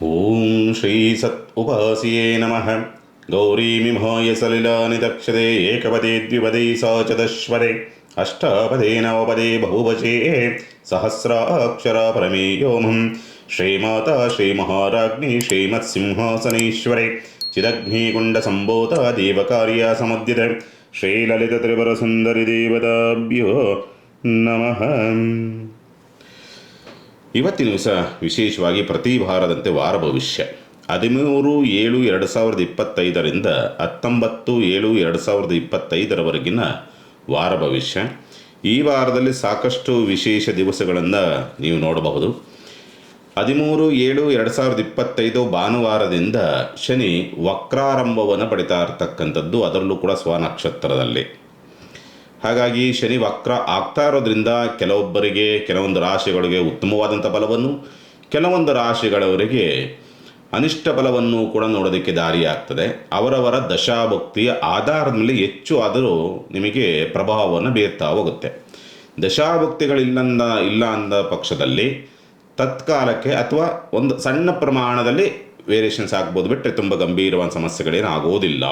ಓಂ ಶ್ರೀ ಸತ್ ಉಪಾಸಿಯೇ ನಮಃ. ಗೌರೀಮಿಮಹಾಯ ಸಲಿಲಾನಿ ದಕ್ಷತೆ ಏಕಪದೇ ದ್ವಿಪದೇ ಸ ಚತುಷ್ಪದೇ ಅಷ್ಟಾಪದೇ ನವಪದೇ ಬಹುವಚೇ ಸಹಸ್ರಾಕ್ಷರ ಪರಮೇಯೋಮಂ. ಶ್ರೀಮಾತಾ ಶ್ರೀಮಹಾರಾಜ್ಞಿ ಶ್ರೀಮತ್ಸಿಂಹಾಸನೇಶ್ವರೇ ಚಿದಗ್ನಿಕುಂಡ ಸಂಭೂತ ದೇವಕಾರ್ಯ ಸಮುದ್ಯತ ಶ್ರೀಲಲಿತ ತ್ರಿಪುರ ಸುಂದರಿ ದೇವತಾಭ್ಯೋ ನಮಃ. ಇವತ್ತಿನ ದಿವಸ ವಿಶೇಷವಾಗಿ ಪ್ರತಿ ವಾರದಂತೆ ವಾರ ಭವಿಷ್ಯ 13/7/2025 19/7/2025 ವಾರ ಭವಿಷ್ಯ. ಈ ವಾರದಲ್ಲಿ ಸಾಕಷ್ಟು ವಿಶೇಷ ದಿವಸಗಳನ್ನು ನೀವು ನೋಡಬಹುದು. 13/7/2025 ಭಾನುವಾರದಿಂದ ಶನಿ ವಕ್ರಾರಂಭವನ್ನು ಪಡಿತಾ ಇರತಕ್ಕಂಥದ್ದು, ಅದರಲ್ಲೂ ಕೂಡ ಸ್ವನಕ್ಷತ್ರದಲ್ಲಿ. ಹಾಗಾಗಿ ಶನಿ ವಕ್ರ ಆಗ್ತಾ ಇರೋದ್ರಿಂದ ಕೆಲವೊಬ್ಬರಿಗೆ ಕೆಲವೊಂದು ರಾಶಿಗಳಿಗೆ ಉತ್ತಮವಾದಂಥ ಫಲವನ್ನು, ಕೆಲವೊಂದು ರಾಶಿಗಳವರಿಗೆ ಅನಿಷ್ಟ ಫಲವನ್ನು ಕೂಡ ನೋಡೋದಕ್ಕೆ ದಾರಿಯಾಗ್ತದೆ. ಅವರವರ ದಶಾಭಕ್ತಿಯ ಆಧಾರದ ಮೇಲೆ ಹೆಚ್ಚು ಆದರೂ ನಿಮಗೆ ಪ್ರಭಾವವನ್ನು ಬೀರ್ತಾ ಹೋಗುತ್ತೆ. ಇಲ್ಲ ಅಂದ ಪಕ್ಷದಲ್ಲಿ ತತ್ಕಾಲಕ್ಕೆ ಅಥವಾ ಒಂದು ಸಣ್ಣ ಪ್ರಮಾಣದಲ್ಲಿ ವೇರಿಯೇಷನ್ಸ್ ಆಗ್ಬೋದು, ಬಿಟ್ಟರೆ ತುಂಬ ಗಂಭೀರವಾದ ಸಮಸ್ಯೆಗಳೇನು ಆಗೋದಿಲ್ಲ.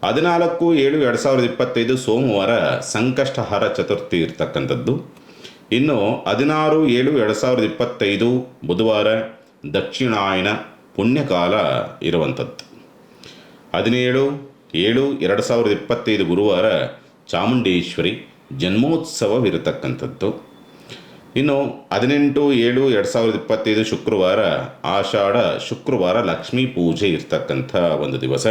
14/7/2025 ಸೋಮವಾರ ಸಂಕಷ್ಟಹರ ಚತುರ್ಥಿ ಇರ್ತಕ್ಕಂಥದ್ದು. ಇನ್ನು 16/7/2025 ಬುಧವಾರ ದಕ್ಷಿಣಾಯನ ಪುಣ್ಯಕಾಲ ಇರುವಂಥದ್ದು. 17/7/2025 ಗುರುವಾರ ಚಾಮುಂಡೇಶ್ವರಿ ಜನ್ಮೋತ್ಸವವಿರತಕ್ಕಂಥದ್ದು. ಇನ್ನು 18/7/2025 ಶುಕ್ರವಾರ ಆಷಾಢ ಶುಕ್ರವಾರ ಲಕ್ಷ್ಮೀ ಪೂಜೆ ಇರ್ತಕ್ಕಂಥ ಒಂದು ದಿವಸ.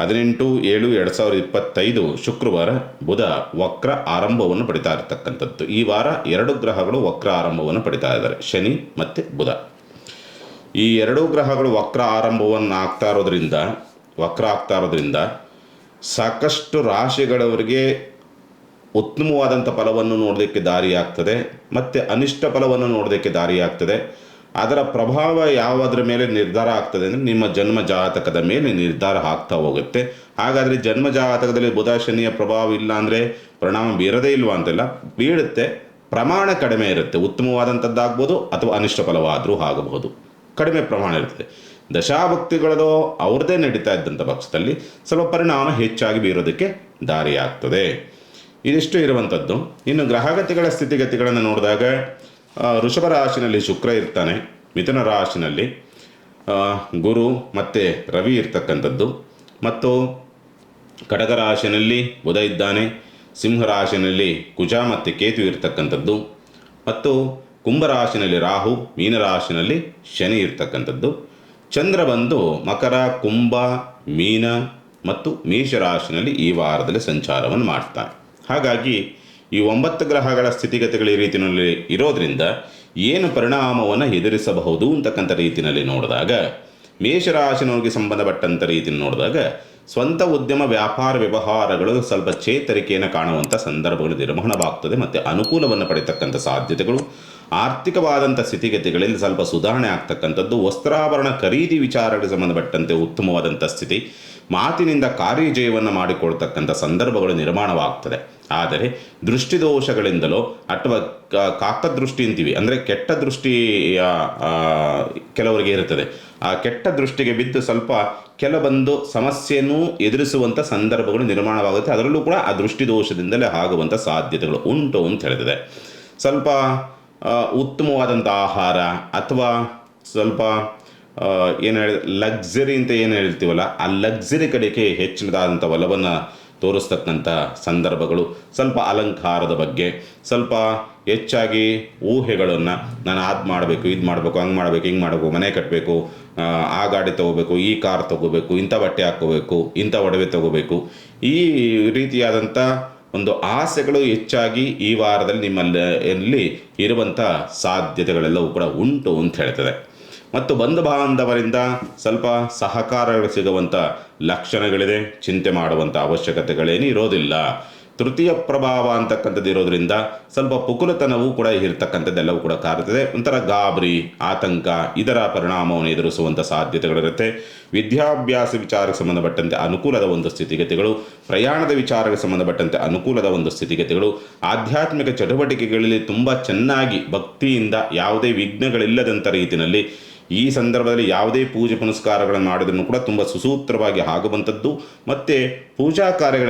18/7/2025 ಶುಕ್ರವಾರ ಬುಧ ವಕ್ರ ಆರಂಭವನ್ನು ಪಡಿತಾ ಇರತಕ್ಕಂಥದ್ದು. ಈ ವಾರ 2 ಗ್ರಹಗಳು ವಕ್ರ ಆರಂಭವನ್ನು ಪಡಿತಾ ಇದ್ದಾರೆ, ಶನಿ ಮತ್ತು ಬುಧ. ಈ 2 ಗ್ರಹಗಳು ವಕ್ರ ಆಗ್ತಾ ಇರೋದ್ರಿಂದ ಸಾಕಷ್ಟು ರಾಶಿಗಳವರಿಗೆ ಉತ್ತಮವಾದಂಥ ಫಲವನ್ನು ನೋಡೋದಕ್ಕೆ ದಾರಿಯಾಗ್ತದೆ ಮತ್ತು ಅನಿಷ್ಟ ಫಲವನ್ನು ನೋಡೋದಕ್ಕೆ ದಾರಿಯಾಗ್ತದೆ. ಅದರ ಪ್ರಭಾವ ಯಾವುದರ ಮೇಲೆ ನಿರ್ಧಾರ ಆಗ್ತದೆ ಅಂದರೆ ನಿಮ್ಮ ಜನ್ಮ ಜಾತಕದ ಮೇಲೆ ನಿರ್ಧಾರ ಆಗ್ತಾ ಹೋಗುತ್ತೆ. ಹಾಗಾದರೆ ಜನ್ಮ ಜಾತಕದಲ್ಲಿ ಬುಧ ಶನಿಯ ಪ್ರಭಾವ ಇಲ್ಲ ಅಂದರೆ ಪರಿಣಾಮ ಬೀರದೇ ಇಲ್ವಾ ಅಂತೆಲ್ಲ ಬೀಳುತ್ತೆ, ಪ್ರಮಾಣ ಕಡಿಮೆ ಇರುತ್ತೆ. ಉತ್ತಮವಾದಂಥದ್ದಾಗ್ಬೋದು ಅಥವಾ ಅನಿಷ್ಟ ಫಲವಾದರೂ ಆಗಬಹುದು, ಕಡಿಮೆ ಪ್ರಮಾಣ ಇರ್ತದೆ. ದಶಾಭಕ್ತಿಗಳದೋ ಅವ್ರದ್ದೇ ನಡೀತಾ ಇದ್ದಂಥ ಪಕ್ಷದಲ್ಲಿ ಸ್ವಲ್ಪ ಪರಿಣಾಮ ಹೆಚ್ಚಾಗಿ ಬೀರೋದಕ್ಕೆ ದಾರಿಯಾಗ್ತದೆ. ಇದಿಷ್ಟು ಇರುವಂಥದ್ದು. ಇನ್ನು ಗ್ರಹಗತಿಗಳ ಸ್ಥಿತಿಗತಿಗಳನ್ನು ನೋಡಿದಾಗ ವೃಷಭ ರಾಶಿನಲ್ಲಿ ಶುಕ್ರ ಇರ್ತಾನೆ, ಮಿಥುನ ರಾಶಿನಲ್ಲಿ ಗುರು ಮತ್ತು ರವಿ ಇರ್ತಕ್ಕಂಥದ್ದು, ಮತ್ತು ಕಟಕ ರಾಶಿನಲ್ಲಿ ಬುಧ ಇದ್ದಾನೆ, ಸಿಂಹ ರಾಶಿನಲ್ಲಿ ಕುಜ ಮತ್ತು ಕೇತು ಇರ್ತಕ್ಕಂಥದ್ದು, ಮತ್ತು ಕುಂಭರಾಶಿನಲ್ಲಿ ರಾಹು, ಮೀನರಾಶಿನಲ್ಲಿ ಶನಿ ಇರ್ತಕ್ಕಂಥದ್ದು. ಚಂದ್ರ ಬಂದು ಮಕರ, ಕುಂಭ, ಮೀನ ಮತ್ತು ಮೇಷರಾಶಿನಲ್ಲಿ ಈ ವಾರದಲ್ಲಿ ಸಂಚಾರವನ್ನು ಮಾಡ್ತಾನೆ. ಹಾಗಾಗಿ ಈ 9 ಗ್ರಹಗಳ ಸ್ಥಿತಿಗತಿಗಳು ಈ ರೀತಿಯಲ್ಲಿ ಇರೋದರಿಂದ ಏನು ಪರಿಣಾಮವನ್ನು ಎದುರಿಸಬಹುದು ಅಂತಕ್ಕಂಥ ರೀತಿಯಲ್ಲಿ ನೋಡಿದಾಗ, ಮೇಷರಾಶಿನವರಿಗೆ ಸಂಬಂಧಪಟ್ಟಂಥ ರೀತಿಯಲ್ಲಿ ನೋಡಿದಾಗ ಸ್ವಂತ ಉದ್ಯಮ ವ್ಯಾಪಾರ ವ್ಯವಹಾರಗಳು ಸ್ವಲ್ಪ ಚೇತರಿಕೆಯನ್ನು ಕಾಣುವಂಥ ಸಂದರ್ಭಗಳು ನಿರ್ಮಾಣವಾಗ್ತದೆ ಮತ್ತು ಅನುಕೂಲವನ್ನು ಪಡೆಯತಕ್ಕಂಥ ಸಾಧ್ಯತೆಗಳು. ಆರ್ಥಿಕವಾದಂಥ ಸ್ಥಿತಿಗತಿಗಳಲ್ಲಿ ಸ್ವಲ್ಪ ಸುಧಾರಣೆ ಆಗ್ತಕ್ಕಂಥದ್ದು. ವಸ್ತ್ರಾಭರಣ ಖರೀದಿ ವಿಚಾರಗಳಿಗೆ ಸಂಬಂಧಪಟ್ಟಂತೆ ಉತ್ತಮವಾದಂಥ ಸ್ಥಿತಿ, ಮಾತಿನಿಂದ ಕಾರ್ಯಜಯವನ್ನು ಮಾಡಿಕೊಳ್ತಕ್ಕಂಥ ಸಂದರ್ಭಗಳು ನಿರ್ಮಾಣವಾಗ್ತದೆ. ಆದರೆ ದೃಷ್ಟಿದೋಷಗಳಿಂದಲೋ ಅಥವಾ ಕಾಕದೃಷ್ಟಿ ಅಂತೀವಿ, ಅಂದರೆ ಕೆಟ್ಟ ದೃಷ್ಟಿಯ ಕೆಲವರಿಗೆ ಇರುತ್ತದೆ. ಆ ಕೆಟ್ಟ ದೃಷ್ಟಿಗೆ ಬಿದ್ದು ಸ್ವಲ್ಪ ಕೆಲವೊಂದು ಸಮಸ್ಯೆಯನ್ನು ಎದುರಿಸುವಂಥ ಸಂದರ್ಭಗಳು ನಿರ್ಮಾಣವಾಗುತ್ತೆ. ಅದರಲ್ಲೂ ಕೂಡ ಆ ದೃಷ್ಟಿದೋಷದಿಂದಲೇ ಆಗುವಂಥ ಸಾಧ್ಯತೆಗಳು ಉಂಟು ಅಂತ ಹೇಳಿದೆ. ಸ್ವಲ್ಪ ಉತ್ತಮವಾದಂಥ ಆಹಾರ ಅಥವಾ ಸ್ವಲ್ಪ ಏನು ಲಕ್ಸರಿ ಅಂತ ಏನು ಹೇಳ್ತೀವಲ್ಲ, ಆ ಲಕ್ಸರಿ ಕಡೆಗೆ ಹೆಚ್ಚಿನದಾದಂಥ ಒಲವನ್ನು ತೋರಿಸ್ತಕ್ಕಂಥ ಸಂದರ್ಭಗಳು, ಸ್ವಲ್ಪ ಅಲಂಕಾರದ ಬಗ್ಗೆ ಸ್ವಲ್ಪ ಹೆಚ್ಚಾಗಿ ಊಹೆಗಳನ್ನು, ನಾನು ಅದು ಮಾಡಬೇಕು, ಇದು ಮಾಡಬೇಕು, ಹಂಗೆ ಮಾಡಬೇಕು, ಹಿಂಗೆ ಮಾಡಬೇಕು, ಮನೆ ಕಟ್ಟಬೇಕು, ಆ ಗಾಡಿ ತೊಗೋಬೇಕು, ಈ ಕಾರ್ ತೊಗೋಬೇಕು, ಇಂಥ ಬಟ್ಟೆ ಹಾಕ್ಕೋಬೇಕು, ಇಂಥ ಒಡವೆ ತೊಗೋಬೇಕು, ಈ ರೀತಿಯಾದಂಥ ಒಂದು ಆಸೆಗಳು ಹೆಚ್ಚಾಗಿ ಈ ವಾರದಲ್ಲಿ ನಿಮ್ಮಲ್ಲಿ ಇರುವಂಥ ಸಾಧ್ಯತೆಗಳೆಲ್ಲವೂ ಕೂಡ ಉಂಟು ಅಂತ ಹೇಳ್ತದೆ. ಮತ್ತು ಬಂಧು ಬಾಂಧವರಿಂದ ಸ್ವಲ್ಪ ಸಹಕಾರಗಳು ಸಿಗುವಂಥ ಲಕ್ಷಣಗಳಿದೆ. ಚಿಂತೆ ಮಾಡುವಂಥ ಅವಶ್ಯಕತೆಗಳೇನು ಇರೋದಿಲ್ಲ. ತೃತೀಯ ಪ್ರಭಾವ ಅಂತಕ್ಕಂಥದ್ದು ಇರೋದ್ರಿಂದ ಸ್ವಲ್ಪ ಪುಕುಲತನವೂ ಕೂಡ ಇರ್ತಕ್ಕಂಥದ್ದೆಲ್ಲವೂ ಕೂಡ ಕಾರುತ್ತದೆ. ಒಂಥರ ಗಾಬರಿ, ಆತಂಕ, ಇದರ ಪರಿಣಾಮವನ್ನು ಎದುರಿಸುವಂಥ ಸಾಧ್ಯತೆಗಳಿರುತ್ತೆ. ವಿದ್ಯಾಭ್ಯಾಸ ವಿಚಾರಕ್ಕೆ ಸಂಬಂಧಪಟ್ಟಂತೆ ಅನುಕೂಲದ ಒಂದು ಸ್ಥಿತಿಗತಿಗಳು, ಪ್ರಯಾಣದ ವಿಚಾರಕ್ಕೆ ಸಂಬಂಧಪಟ್ಟಂತೆ ಅನುಕೂಲದ ಒಂದು ಸ್ಥಿತಿಗತಿಗಳು, ಆಧ್ಯಾತ್ಮಿಕ ಚಟುವಟಿಕೆಗಳಲ್ಲಿ ತುಂಬ ಚೆನ್ನಾಗಿ ಭಕ್ತಿಯಿಂದ ಯಾವುದೇ ವಿಘ್ನಗಳಿಲ್ಲದಂಥ ರೀತಿಯಲ್ಲಿ ಈ ಸಂದರ್ಭದಲ್ಲಿ ಯಾವುದೇ ಪೂಜೆ ಪುನಸ್ಕಾರಗಳನ್ನು ಮಾಡಿದ್ರೂ ಕೂಡ ತುಂಬ ಸುಸೂತ್ರವಾಗಿ ಆಗುವಂಥದ್ದು. ಮತ್ತು ಪೂಜಾ ಕಾರ್ಯಗಳ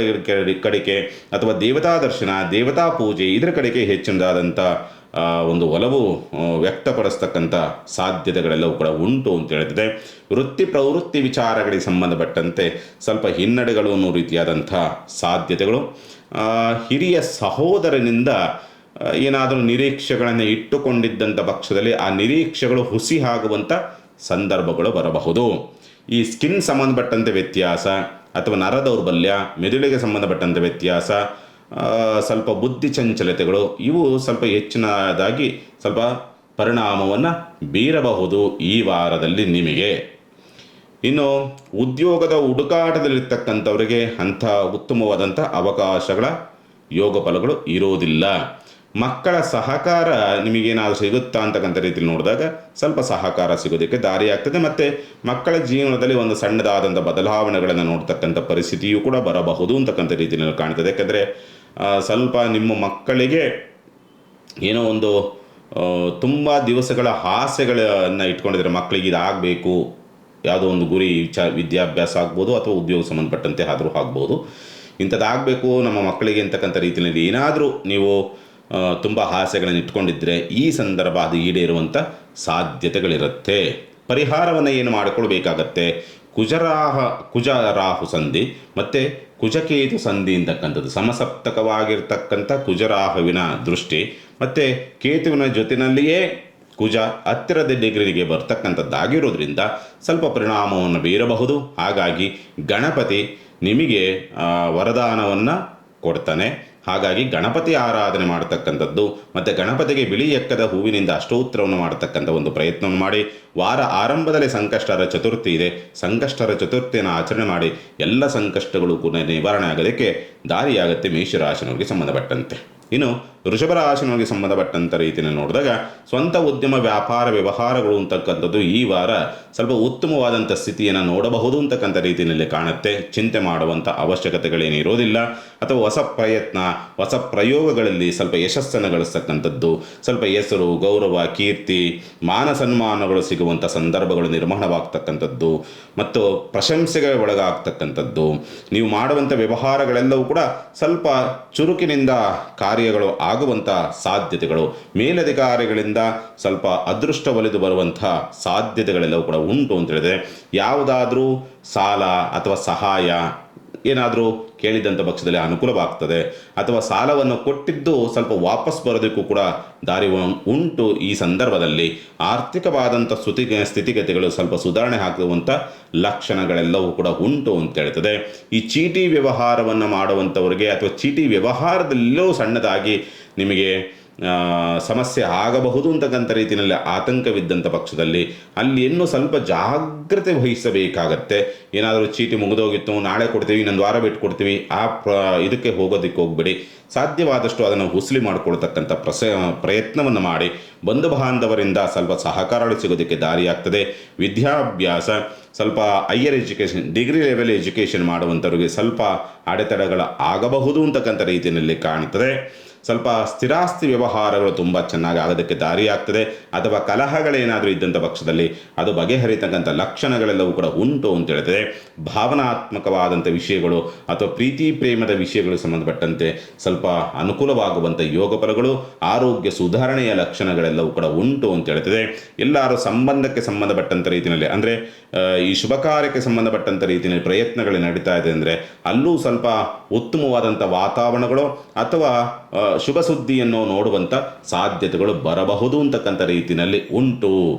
ಕಡೆಗೆ ಅಥವಾ ದೇವತಾ ದರ್ಶನ, ದೇವತಾ ಪೂಜೆ ಇದರ ಕಡೆಗೆ ಹೆಚ್ಚಿನದಾದಂಥ ಒಂದು ಒಲವು ವ್ಯಕ್ತಪಡಿಸ್ತಕ್ಕಂಥ ಸಾಧ್ಯತೆಗಳೆಲ್ಲವೂ ಕೂಡ ಉಂಟು ಅಂತ ಹೇಳ್ತಿದೆ. ವೃತ್ತಿ ಪ್ರವೃತ್ತಿ ವಿಚಾರಗಳಿಗೆ ಸಂಬಂಧಪಟ್ಟಂತೆ ಸ್ವಲ್ಪ ಹಿನ್ನಡೆಗಳು ಅನ್ನೋ ರೀತಿಯಾದಂಥ ಸಾಧ್ಯತೆಗಳು. ಹಿರಿಯ ಸಹೋದರನಿಂದ ಏನಾದರೂ ನಿರೀಕ್ಷೆಗಳನ್ನು ಇಟ್ಟುಕೊಂಡಿದ್ದಂಥ ಪಕ್ಷದಲ್ಲಿ ಆ ನಿರೀಕ್ಷೆಗಳು ಹುಸಿ ಆಗುವಂಥ ಸಂದರ್ಭಗಳು ಬರಬಹುದು. ಈ ಸ್ಕಿನ್ ಸಂಬಂಧಪಟ್ಟಂತೆ ವ್ಯತ್ಯಾಸ ಅಥವಾ ನರ ದೌರ್ಬಲ್ಯ, ಮೆದುಳಿಗೆ ಸಂಬಂಧಪಟ್ಟಂಥ ವ್ಯತ್ಯಾಸ, ಸ್ವಲ್ಪ ಬುದ್ಧಿ ಚಂಚಲತೆಗಳು ಇವು ಸ್ವಲ್ಪ ಹೆಚ್ಚಿನದಾಗಿ ಸ್ವಲ್ಪ ಪರಿಣಾಮವನ್ನು ಬೀರಬಹುದು ಈ ವಾರದಲ್ಲಿ ನಿಮಗೆ. ಇನ್ನು ಉದ್ಯೋಗದ ಹುಡುಕಾಟದಲ್ಲಿರ್ತಕ್ಕಂಥವರಿಗೆ ಅಂಥ ಉತ್ತಮವಾದಂಥ ಅವಕಾಶಗಳ ಯೋಗ ಫಲಗಳು ಇರೋದಿಲ್ಲ. ಮಕ್ಕಳ ಸಹಕಾರ ನಿಮಗೇನಾದರೂ ಸಿಗುತ್ತಾ ಅಂತಕ್ಕಂಥ ರೀತಿಯಲ್ಲಿ ನೋಡಿದಾಗ ಸ್ವಲ್ಪ ಸಹಕಾರ ಸಿಗೋದಕ್ಕೆ ದಾರಿಯಾಗ್ತದೆ. ಮತ್ತು ಮಕ್ಕಳ ಜೀವನದಲ್ಲಿ ಒಂದು ಸಣ್ಣದಾದಂಥ ಬದಲಾವಣೆಗಳನ್ನು ನೋಡ್ತಕ್ಕಂಥ ಪರಿಸ್ಥಿತಿಯೂ ಕೂಡ ಬರಬಹುದು ಅಂತಕ್ಕಂಥ ರೀತಿಯಲ್ಲಿ ಕಾಣ್ತದೆ. ಯಾಕಂದರೆ ಸ್ವಲ್ಪ ನಿಮ್ಮ ಮಕ್ಕಳಿಗೆ ಏನೋ ಒಂದು ತುಂಬ ದಿವಸಗಳ ಆಸೆಗಳನ್ನು ಇಟ್ಕೊಂಡಿದ್ದಾರೆ. ಮಕ್ಕಳಿಗೆ ಇದಾಗಬೇಕು, ಯಾವುದೋ ಒಂದು ಗುರಿ ವಿದ್ಯಾಭ್ಯಾಸ ಆಗ್ಬೋದು ಅಥವಾ ಉದ್ಯೋಗ ಸಂಬಂಧಪಟ್ಟಂತೆ ಆದರೂ ಆಗ್ಬೋದು, ಇಂಥದ್ದಾಗಬೇಕು ನಮ್ಮ ಮಕ್ಕಳಿಗೆ ಅಂತಕ್ಕಂಥ ರೀತಿಯಲ್ಲಿ ಏನಾದರೂ ನೀವು ತುಂಬ ಆಸೆಗಳನ್ನು ಇಟ್ಕೊಂಡಿದ್ದರೆ ಈ ಸಂದರ್ಭ ಅದು ಈಡೇರುವಂಥ ಸಾಧ್ಯತೆಗಳಿರುತ್ತೆ. ಪರಿಹಾರವನ್ನು ಏನು ಮಾಡಿಕೊಳ್ಬೇಕಾಗತ್ತೆ? ಕುಜರಾಹು ಸಂಧಿ ಮತ್ತು ಕುಜಕೇತು ಸಂಧಿ ಅಂತಕ್ಕಂಥದ್ದು ಸಮಸಪ್ತಕವಾಗಿರ್ತಕ್ಕಂಥ ಕುಜರಾಹುವಿನ ದೃಷ್ಟಿ ಮತ್ತು ಕೇತುವಿನ ಜೊತೆಯಲ್ಲಿಯೇ ಕುಜ ಹತ್ತಿರದ ಡಿಗ್ರಿಗೆ ಬರ್ತಕ್ಕಂಥದ್ದಾಗಿರೋದ್ರಿಂದ ಸ್ವಲ್ಪ ಪರಿಣಾಮವನ್ನು ಬೀರಬಹುದು. ಹಾಗಾಗಿ ಗಣಪತಿ ನಿಮಗೆ ವರದಾನವನ್ನು ಕೊಡ್ತಾನೆ. ಹಾಗಾಗಿ ಗಣಪತಿ ಆರಾಧನೆ ಮಾಡ್ತಕ್ಕಂಥದ್ದು ಮತ್ತು ಗಣಪತಿಗೆ ಬಿಳಿ ಎಕ್ಕದ ಹೂವಿನಿಂದ ಅಷ್ಟೋತ್ತರವನ್ನು ಮಾಡ್ತಕ್ಕಂಥ ಒಂದು ಪ್ರಯತ್ನವನ್ನು ಮಾಡಿ. ವಾರ ಆರಂಭದಲ್ಲಿ ಸಂಕಷ್ಟರ ಚತುರ್ಥಿ ಇದೆ. ಸಂಕಷ್ಟರ ಚತುರ್ಥಿಯನ್ನು ಆಚರಣೆ ಮಾಡಿ ಎಲ್ಲ ಸಂಕಷ್ಟಗಳು ಕೂಡ ನಿವಾರಣೆ ಆಗೋದಕ್ಕೆ ದಾರಿಯಾಗುತ್ತೆ ಮೇಷರಾಶಿನವರಿಗೆ ಸಂಬಂಧಪಟ್ಟಂತೆ. ಇನ್ನು ವೃಷಭ ರಾಶಿನವರಿಗೆ ಸಂಬಂಧಪಟ್ಟಂಥ ರೀತಿಯಲ್ಲಿ ನೋಡಿದಾಗ ಸ್ವಂತ ಉದ್ಯಮ ವ್ಯಾಪಾರ ವ್ಯವಹಾರಗಳು ಅಂತಕ್ಕಂಥದ್ದು ಈ ವಾರ ಸ್ವಲ್ಪ ಉತ್ತಮವಾದಂಥ ಸ್ಥಿತಿಯನ್ನು ನೋಡಬಹುದು ಅಂತಕ್ಕಂಥ ರೀತಿಯಲ್ಲಿ ಕಾಣುತ್ತೆ. ಚಿಂತೆ ಮಾಡುವಂಥ ಅವಶ್ಯಕತೆಗಳೇನಿರೋದಿಲ್ಲ. ಅಥವಾ ಹೊಸ ಪ್ರಯತ್ನ, ಹೊಸ ಪ್ರಯೋಗಗಳಲ್ಲಿ ಸ್ವಲ್ಪ ಯಶಸ್ಸನ್ನು ಗಳಿಸ್ತಕ್ಕಂಥದ್ದು, ಸ್ವಲ್ಪ ಹೆಸರು, ಗೌರವ, ಕೀರ್ತಿ, ಮಾನ ಸನ್ಮಾನಗಳು ಸಿಗುವಂಥ ಸಂದರ್ಭಗಳು ನಿರ್ಮಾಣವಾಗ್ತಕ್ಕಂಥದ್ದು ಮತ್ತು ಪ್ರಶಂಸೆಗೆ ಒಳಗಾಗ್ತಕ್ಕಂಥದ್ದು. ನೀವು ಮಾಡುವಂಥ ವ್ಯವಹಾರಗಳೆಲ್ಲವೂ ಕೂಡ ಸ್ವಲ್ಪ ಚುರುಕಿನಿಂದ ಕಾರ್ಯಗಳು ಆಗುವಂಥ ಸಾಧ್ಯತೆಗಳು, ಮೇಲಧಿಕಾರಿಗಳಿಂದ ಸ್ವಲ್ಪ ಅದೃಷ್ಟ ಒಲಿದು ಬರುವಂಥ ಸಾಧ್ಯತೆಗಳೆಲ್ಲವೂ ಕೂಡ ಉಂಟು ಅಂತ ಹೇಳಿದ್ರೆ, ಯಾವುದಾದ್ರೂ ಸಾಲ ಅಥವಾ ಸಹಾಯ ಏನಾದರೂ ಕೇಳಿದಂಥ ಪಕ್ಷದಲ್ಲಿ ಅನುಕೂಲವಾಗ್ತದೆ. ಅಥವಾ ಸಾಲವನ್ನು ಕೊಟ್ಟಿದ್ದು ಸ್ವಲ್ಪ ವಾಪಸ್ ಬರೋದಕ್ಕೂ ಕೂಡ ದಾರಿ ಉಂಟು. ಈ ಸಂದರ್ಭದಲ್ಲಿ ಆರ್ಥಿಕವಾದಂಥ ಸ್ಥಿತಿಗತಿಗಳು ಸ್ವಲ್ಪ ಸುಧಾರಣೆ ಆಗುವಂಥ ಲಕ್ಷಣಗಳೆಲ್ಲವೂ ಕೂಡ ಉಂಟು ಅಂತ ಹೇಳ್ತದೆ. ಈ ಚೀಟಿ ವ್ಯವಹಾರವನ್ನು ಮಾಡುವಂಥವ್ರಿಗೆ ಅಥವಾ ಚೀಟಿ ವ್ಯವಹಾರದಲ್ಲೂ ಸಣ್ಣದಾಗಿ ನಿಮಗೆ ಸಮಸ್ಯೆ ಆಗಬಹುದು ಅಂತಕ್ಕಂಥ ರೀತಿಯಲ್ಲಿ ಆತಂಕವಿದ್ದಂಥ ಪಕ್ಷದಲ್ಲಿ ಅಲ್ಲಿ ಇನ್ನೂ ಸ್ವಲ್ಪ ಜಾಗ್ರತೆ ವಹಿಸಬೇಕಾಗತ್ತೆ. ಏನಾದರೂ ಚೀಟಿ ಮುಗಿದೋಗಿತ್ತು, ನಾಳೆ ಕೊಡ್ತೀವಿ, ಇನ್ನೊಂದು ವಾರ ಬಿಟ್ಟು ಕೊಡ್ತೀವಿ, ಇದಕ್ಕೆ ಹೋಗೋದಕ್ಕೆ ಹೋಗ್ಬೇಡಿ. ಸಾಧ್ಯವಾದಷ್ಟು ಅದನ್ನು ಹುಸ್ಲಿ ಮಾಡಿಕೊಳ್ತಕ್ಕಂಥ ಪ್ರಯತ್ನವನ್ನು ಮಾಡಿ. ಬಂಧು ಬಾಂಧವರಿಂದ ಸ್ವಲ್ಪ ಸಹಕಾರ ಸಿಗೋದಕ್ಕೆ ದಾರಿಯಾಗ್ತದೆ. ವಿದ್ಯಾಭ್ಯಾಸ ಸ್ವಲ್ಪ higher education, degree level education ಮಾಡುವಂಥವ್ರಿಗೆ ಸ್ವಲ್ಪ ಅಡೆತಡೆಗಳು ಆಗಬಹುದು ಅಂತಕ್ಕಂಥ ರೀತಿಯಲ್ಲಿ ಕಾಣ್ತದೆ. ಸ್ವಲ್ಪ ಸ್ಥಿರಾಸ್ತಿ ವ್ಯವಹಾರಗಳು ತುಂಬ ಚೆನ್ನಾಗಿ ಆಗೋದಕ್ಕೆ ದಾರಿಯಾಗ್ತದೆ. ಅಥವಾ ಕಲಹಗಳೇನಾದರೂ ಇದ್ದಂಥ ಪಕ್ಷದಲ್ಲಿ ಅದು ಬಗೆಹರಿತಕ್ಕಂಥ ಲಕ್ಷಣಗಳೆಲ್ಲವೂ ಕೂಡ ಉಂಟು ಅಂತ ಹೇಳ್ತದೆ. ಭಾವನಾತ್ಮಕವಾದಂಥ ವಿಷಯಗಳು ಅಥವಾ ಪ್ರೀತಿ ಪ್ರೇಮದ ವಿಷಯಗಳು ಸಂಬಂಧಪಟ್ಟಂತೆ ಸ್ವಲ್ಪ ಅನುಕೂಲವಾಗುವಂಥ ಯೋಗ ಫಲಗಳು, ಆರೋಗ್ಯ ಸುಧಾರಣೆಯ ಲಕ್ಷಣಗಳೆಲ್ಲವೂ ಕೂಡ ಉಂಟು ಅಂತ ಹೇಳ್ತದೆ. ಎಲ್ಲರೂ ಸಂಬಂಧಕ್ಕೆ ಸಂಬಂಧಪಟ್ಟಂಥ ರೀತಿಯಲ್ಲಿ ಅಂದರೆ ಈ ಶುಭ ಕಾರ್ಯಕ್ಕೆ ಸಂಬಂಧಪಟ್ಟಂಥ ರೀತಿಯಲ್ಲಿ ಪ್ರಯತ್ನಗಳು ನಡೀತಾ ಇದೆ ಅಂದರೆ ಅಲ್ಲೂ ಸ್ವಲ್ಪ ಉತ್ತಮವಾದಂಥ ವಾತಾವರಣಗಳು ಅಥವಾ ಶುಭ ಸುದ್ದಿಯನ್ನು ನೋಡುವಂಥ ಸಾಧ್ಯತೆಗಳು ಬರಬಹುದು ಅಂತಕ್ಕಂಥ ರೀತಿಯಲ್ಲಿ ಉಂಟು.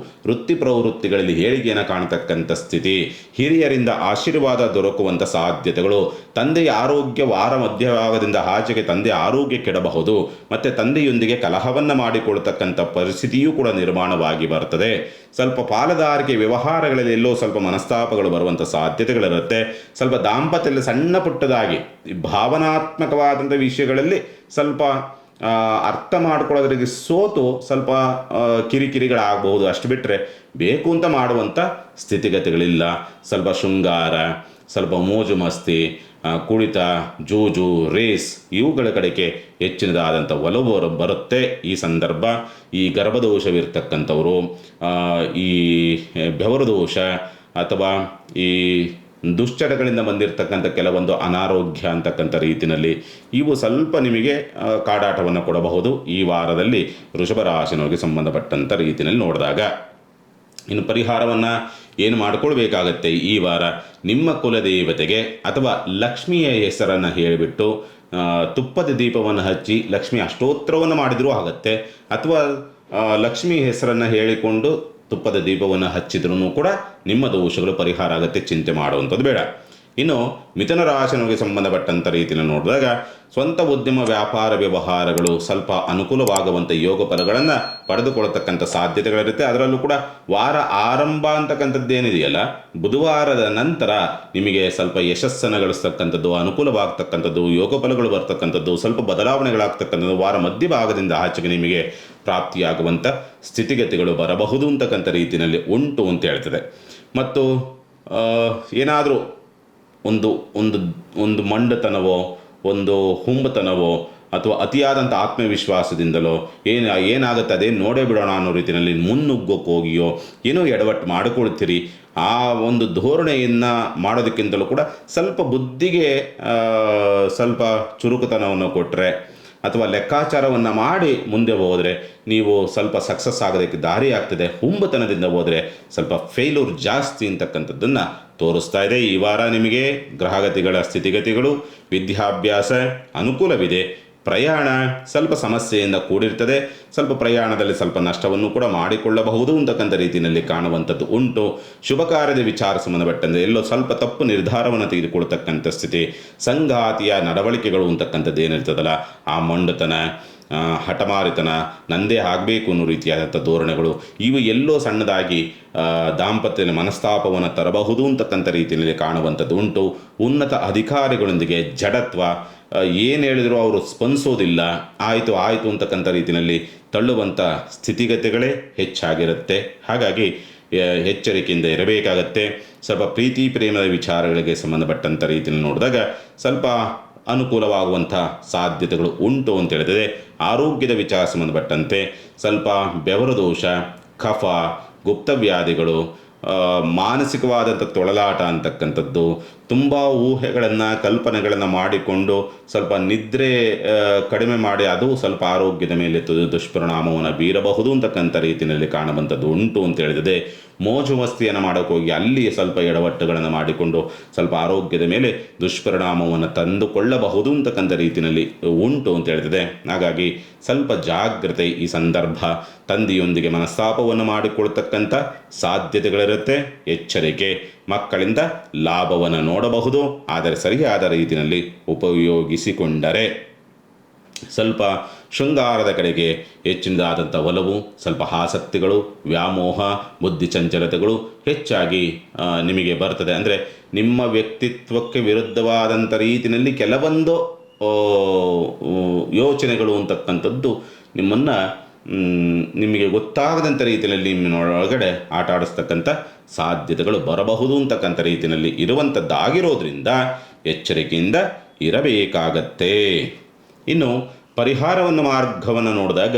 ವೃತ್ತಿ ಪ್ರವೃತ್ತಿಗಳಲ್ಲಿ ಏಳಿಗೆಯನ್ನು ಕಾಣತಕ್ಕಂಥ ಸ್ಥಿತಿ, ಹಿರಿಯರಿಂದ ಆಶೀರ್ವಾದ ದೊರಕುವಂಥ ಸಾಧ್ಯತೆಗಳು, ತಂದೆಯ ಆರೋಗ್ಯ ವಾರ ಮಧ್ಯಭಾಗದಿಂದ ಆಚೆಗೆ ತಂದೆ ಆರೋಗ್ಯ ಕೆಡಬಹುದು ಮತ್ತು ತಂದೆಯೊಂದಿಗೆ ಕಲಹವನ್ನು ಮಾಡಿಕೊಳ್ತಕ್ಕಂಥ ಪರಿಸ್ಥಿತಿಯೂ ಕೂಡ ನಿರ್ಮಾಣವಾಗಿ ಬರ್ತದೆ. ಸ್ವಲ್ಪ ಪಾಲುದಾರಿಕೆ ವ್ಯವಹಾರಗಳಲ್ಲಿ ಎಲ್ಲೋ ಸ್ವಲ್ಪ ಮನಸ್ತಾಪಗಳು ಬರುವಂಥ ಸಾಧ್ಯತೆಗಳಿರುತ್ತೆ. ಸ್ವಲ್ಪ ದಾಂಪತ್ಯದಲ್ಲಿ ಸಣ್ಣ ಪುಟ್ಟದಾಗಿ ಭಾವನಾತ್ಮಕವಾದಂಥ ವಿಷಯಗಳಲ್ಲಿ ಸ್ವಲ್ಪ ಅರ್ಥ ಮಾಡ್ಕೊಳ್ಳೋದ್ರಿಗೆ ಸೋತು ಸ್ವಲ್ಪ ಕಿರಿಕಿರಿಗಳಾಗಬಹುದು. ಅಷ್ಟು ಬಿಟ್ಟರೆ ಬೇಕು ಅಂತ ಮಾಡುವಂಥ ಸ್ಥಿತಿಗತಿಗಳಿಲ್ಲ. ಸ್ವಲ್ಪ ಶೃಂಗಾರ, ಸ್ವಲ್ಪ ಮೋಜು ಮಸ್ತಿ, ಕುಣಿತ, ಜೂಜು, ರೇಸ್ ಇವುಗಳ ಕಡೆಗೆ ಹೆಚ್ಚಿನದಾದಂಥ ಒಲವು ಬರುತ್ತೆ ಈ ಸಂದರ್ಭ. ಈ ಗರ್ಭದೋಷವಿರ್ತಕ್ಕಂಥವರು, ಈ ಬೆವರು ದೋಷ ಅಥವಾ ಈ ದುಶ್ಚಟಗಳಿಂದ ಬಂದಿರತಕ್ಕಂಥ ಕೆಲವೊಂದು ಅನಾರೋಗ್ಯ ಅಂತಕ್ಕಂಥ ರೀತಿಯಲ್ಲಿ ಇವು ಸ್ವಲ್ಪ ನಿಮಗೆ ಕಾಡಾಟವನ್ನು ಕೊಡಬಹುದು ಈ ವಾರದಲ್ಲಿ ವೃಷಭ ರಾಶಿನವರಿಗೆ ಸಂಬಂಧಪಟ್ಟಂಥ ರೀತಿಯಲ್ಲಿ ನೋಡಿದಾಗ. ಇನ್ನು ಪರಿಹಾರವನ್ನು ಏನು ಮಾಡಿಕೊಳ್ಬೇಕಾಗತ್ತೆ ಈ ವಾರ, ನಿಮ್ಮ ಕುಲದೇವತೆಗೆ ಅಥವಾ ಲಕ್ಷ್ಮಿಯ ಹೆಸರನ್ನು ಹೇಳಿಬಿಟ್ಟು ತುಪ್ಪದ ದೀಪವನ್ನು ಹಚ್ಚಿ ಲಕ್ಷ್ಮಿ ಅಷ್ಟೋತ್ತರವನ್ನು ಮಾಡಿದರೂ ಆಗುತ್ತೆ, ಅಥವಾ ಲಕ್ಷ್ಮಿ ಹೆಸರನ್ನು ಹೇಳಿಕೊಂಡು ತುಪ್ಪದ ದೀಪವನ್ನು ಹಚ್ಚಿದ್ರೂ ಕೂಡ ನಿಮ್ಮ ದೋಷಗಳು ಪರಿಹಾರ ಆಗುತ್ತೆ, ಚಿಂತೆ ಮಾಡುವಂಥದ್ದು ಬೇಡ. ಇನ್ನು ಮಿಥುನ ರಾಶಿಯವರಿಗೆ ಸಂಬಂಧಪಟ್ಟಂಥ ರೀತಿಯಲ್ಲಿ ನೋಡಿದಾಗ ಸ್ವಂತ ಉದ್ಯಮ, ವ್ಯಾಪಾರ, ವ್ಯವಹಾರಗಳು ಸ್ವಲ್ಪ ಅನುಕೂಲವಾಗುವಂಥ ಯೋಗ ಫಲಗಳನ್ನು ಪಡೆದುಕೊಳ್ಳತಕ್ಕಂಥ ಸಾಧ್ಯತೆಗಳಿರುತ್ತೆ. ಅದರಲ್ಲೂ ಕೂಡ ವಾರ ಆರಂಭ ಅಂತಕ್ಕಂಥದ್ದೇನಿದೆಯಲ್ಲ, ಬುಧವಾರದ ನಂತರ ನಿಮಗೆ ಸ್ವಲ್ಪ ಯಶಸ್ಸನ್ನು ಗಳಿಸ್ತಕ್ಕಂಥದ್ದು, ಅನುಕೂಲವಾಗ್ತಕ್ಕಂಥದ್ದು, ಯೋಗ ಫಲಗಳು ಬರ್ತಕ್ಕಂಥದ್ದು, ಸ್ವಲ್ಪ ಬದಲಾವಣೆಗಳಾಗ್ತಕ್ಕಂಥದ್ದು, ವಾರ ಮಧ್ಯಭಾಗದಿಂದ ಆಚೆಗೆ ನಿಮಗೆ ಪ್ರಾಪ್ತಿಯಾಗುವಂಥ ಸ್ಥಿತಿಗತಿಗಳು ಬರಬಹುದು ಅಂತಕ್ಕಂಥ ರೀತಿಯಲ್ಲಿ ಉಂಟು ಅಂತ ಹೇಳ್ತದೆ. ಮತ್ತು ಏನಾದರೂ ಒಂದು ಒಂದು ಒಂದು ಮಂಡತನವೋ, ಒಂದು ಹುಂಬತನವೋ ಅಥವಾ ಅತಿಯಾದಂಥ ಆತ್ಮವಿಶ್ವಾಸದಿಂದಲೋ ಏನಾಗುತ್ತೆ ಅದೇ ನೋಡೇ ಬಿಡೋಣ ಅನ್ನೋ ರೀತಿಯಲ್ಲಿ ಮುನ್ನುಗ್ಗೋಕ್ಕೆ ಹೋಗಿಯೋ ಏನೋ ಎಡವಟ್ಟು ಮಾಡಿಕೊಳ್ತೀರಿ. ಆ ಒಂದು ಧೋರಣೆಯನ್ನು ಮಾಡೋದಕ್ಕಿಂತಲೂ ಕೂಡ ಸ್ವಲ್ಪ ಬುದ್ಧಿಗೆ ಸ್ವಲ್ಪ ಚುರುಕುತನವನ್ನು ಕೊಟ್ಟರೆ ಅಥವಾ ಲೆಕ್ಕಾಚಾರವನ್ನು ಮಾಡಿ ಮುಂದೆ ಹೋದರೆ ನೀವು ಸ್ವಲ್ಪ ಸಕ್ಸಸ್ ಆಗೋದಕ್ಕೆ ದಾರಿ ಆಗ್ತದೆ. ಹುಂಬತನದಿಂದ ಹೋದರೆ ಸ್ವಲ್ಪ ಫೇಲ್ಯೂರ್ ಜಾಸ್ತಿ ಅಂತಕ್ಕಂಥದ್ದನ್ನು ತೋರಿಸ್ತಾ ಇದೆ ಈ ವಾರ. ನಿಮಗೆ ಗ್ರಹಗತಿಗಳ ಸ್ಥಿತಿಗತಿಗಳು, ವಿದ್ಯಾಭ್ಯಾಸ ಅನುಕೂಲವಿದೆ. ಪ್ರಯಾಣ ಸ್ವಲ್ಪ ಸಮಸ್ಯೆಯಿಂದ ಕೂಡಿರ್ತದೆ. ಸ್ವಲ್ಪ ಪ್ರಯಾಣದಲ್ಲಿ ಸ್ವಲ್ಪ ನಷ್ಟವನ್ನು ಕೂಡ ಮಾಡಿಕೊಳ್ಳಬಹುದು ಅಂತಕ್ಕಂಥ ರೀತಿಯಲ್ಲಿ ಕಾಣುವಂಥದ್ದು ಉಂಟು. ಶುಭ ಕಾರ್ಯದ ವಿಚಾರ ಸಂಬಂಧಪಟ್ಟಂತೆ ಎಲ್ಲೋ ಸ್ವಲ್ಪ ತಪ್ಪು ನಿರ್ಧಾರವನ್ನು ತೆಗೆದುಕೊಳ್ತಕ್ಕಂಥ ಸ್ಥಿತಿ, ಸಂಗಾತಿಯ ನಡವಳಿಕೆಗಳು ಅಂತಕ್ಕಂಥದ್ದು ಏನಿರ್ತದಲ್ಲ, ಆ ಮೊಂಡತನ, ಹಠಮಾರಿತನ, ನಂದೇ ಆಗಬೇಕು ಅನ್ನೋ ರೀತಿಯಾದಂಥ ಧೋರಣೆಗಳು ಇವು ಎಲ್ಲೋ ಸಣ್ಣದಾಗಿ ದಾಂಪತ್ಯದಲ್ಲಿ ಮನಸ್ತಾಪವನ್ನು ತರಬಹುದು ಅಂತಕ್ಕಂಥ ರೀತಿಯಲ್ಲಿ ಕಾಣುವಂಥದ್ದು ಉಂಟು. ಉನ್ನತ ಅಧಿಕಾರಿಗಳೊಂದಿಗೆ ಜಡತ್ವ, ಏನು ಹೇಳಿದರೂ ಅವರು ಸ್ಪಂದಿಸೋದಿಲ್ಲ, ಆಯಿತು ಅಂತಕ್ಕಂಥ ರೀತಿಯಲ್ಲಿ ತಳ್ಳುವಂಥ ಸ್ಥಿತಿಗತಿಗಳೇ ಹೆಚ್ಚಾಗಿರುತ್ತೆ. ಹಾಗಾಗಿ ಎಚ್ಚರಿಕೆಯಿಂದ ಇರಬೇಕಾಗತ್ತೆ. ಸ್ವಲ್ಪ ಪ್ರೀತಿ ಪ್ರೇಮದ ವಿಚಾರಗಳಿಗೆ ಸಂಬಂಧಪಟ್ಟಂಥ ರೀತಿಯಲ್ಲಿ ನೋಡಿದಾಗ ಸ್ವಲ್ಪ ಅನುಕೂಲವಾಗುವಂಥ ಸಾಧ್ಯತೆಗಳು ಉಂಟು ಅಂತ ಹೇಳಿದರೆ, ಆರೋಗ್ಯದ ವಿಚಾರ ಸಂಬಂಧಪಟ್ಟಂತೆ ಸ್ವಲ್ಪ ಬೆವರು ದೋಷ, ಕಫ, ಗುಪ್ತವ್ಯಾಧಿಗಳು, ಮಾನಸಿಕವಾದಂಥ ತೊಳಲಾಟ ಅಂತಕ್ಕಂಥದ್ದು, ತುಂಬ ಊಹೆಗಳನ್ನು ಕಲ್ಪನೆಗಳನ್ನು ಮಾಡಿಕೊಂಡು ಸ್ವಲ್ಪ ನಿದ್ರೆ ಕಡಿಮೆ ಮಾಡಿ ಅದು ಸ್ವಲ್ಪ ಆರೋಗ್ಯದ ಮೇಲೆ ದುಷ್ಪರಿಣಾಮವನ್ನು ಬೀರಬಹುದು ಅಂತಕ್ಕಂಥ ರೀತಿಯಲ್ಲಿ ಕಾಣುವಂಥದ್ದು ಉಂಟು ಅಂತ ಹೇಳಿದೆ. ಮೋಜು ಮಸ್ತಿಯನ್ನು ಮಾಡೋಕ್ಕೆ ಹೋಗಿ ಅಲ್ಲಿ ಸ್ವಲ್ಪ ಎಡವಟ್ಟುಗಳನ್ನು ಮಾಡಿಕೊಂಡು ಸ್ವಲ್ಪ ಆರೋಗ್ಯದ ಮೇಲೆ ದುಷ್ಪರಿಣಾಮವನ್ನು ತಂದುಕೊಳ್ಳಬಹುದು ಅಂತಕ್ಕಂಥ ರೀತಿಯಲ್ಲಿ ಉಂಟು ಅಂತ ಹೇಳ್ತದೆ. ಹಾಗಾಗಿ ಸ್ವಲ್ಪ ಜಾಗ್ರತೆ ಈ ಸಂದರ್ಭ. ತಂದೆಯೊಂದಿಗೆ ಮನಸ್ತಾಪವನ್ನು ಮಾಡಿಕೊಳ್ತಕ್ಕಂಥ ಸಾಧ್ಯತೆಗಳಿರುತ್ತೆ. ಎಚ್ಚರಿಕೆ. ಮಕ್ಕಳಿಂದ ಲಾಭವನ್ನು ನೋಡಬಹುದು, ಆದರೆ ಸರಿಯಾದ ರೀತಿಯಲ್ಲಿ ಉಪಯೋಗಿಸಿಕೊಂಡರೆ. ಸ್ವಲ್ಪ ಶೃಂಗಾರದ ಕಡೆಗೆ ಹೆಚ್ಚಿನದಾದಂಥ ಒಲವು, ಸ್ವಲ್ಪ ಆಸಕ್ತಿಗಳು, ವ್ಯಾಮೋಹ, ಬುದ್ಧಿ ಚಂಚಲತೆಗಳು ಹೆಚ್ಚಾಗಿ ನಿಮಗೆ ಬರ್ತದೆ. ಅಂದರೆ ನಿಮ್ಮ ವ್ಯಕ್ತಿತ್ವಕ್ಕೆ ವಿರುದ್ಧವಾದಂಥ ರೀತಿಯಲ್ಲಿ ಕೆಲವೊಂದು ಯೋಚನೆಗಳು ಅಂತಕ್ಕಂಥದ್ದು ನಿಮ್ಮನ್ನು ನಿಮಗೆ ಗೊತ್ತಾಗದಂಥ ರೀತಿಯಲ್ಲಿ ನಿಮ್ಮೊಳಗಡೆ ಆಟ ಆಡಿಸ್ತಕ್ಕಂಥ ಸಾಧ್ಯತೆಗಳು ಬರಬಹುದು ಅಂತಕ್ಕಂಥ ರೀತಿಯಲ್ಲಿ ಇರುವಂಥದ್ದಾಗಿರೋದ್ರಿಂದ ಎಚ್ಚರಿಕೆಯಿಂದ ಇರಬೇಕಾಗತ್ತೆ. ಇನ್ನು ಪರಿಹಾರವನ್ನು ಮಾರ್ಗವನ್ನು ನೋಡಿದಾಗ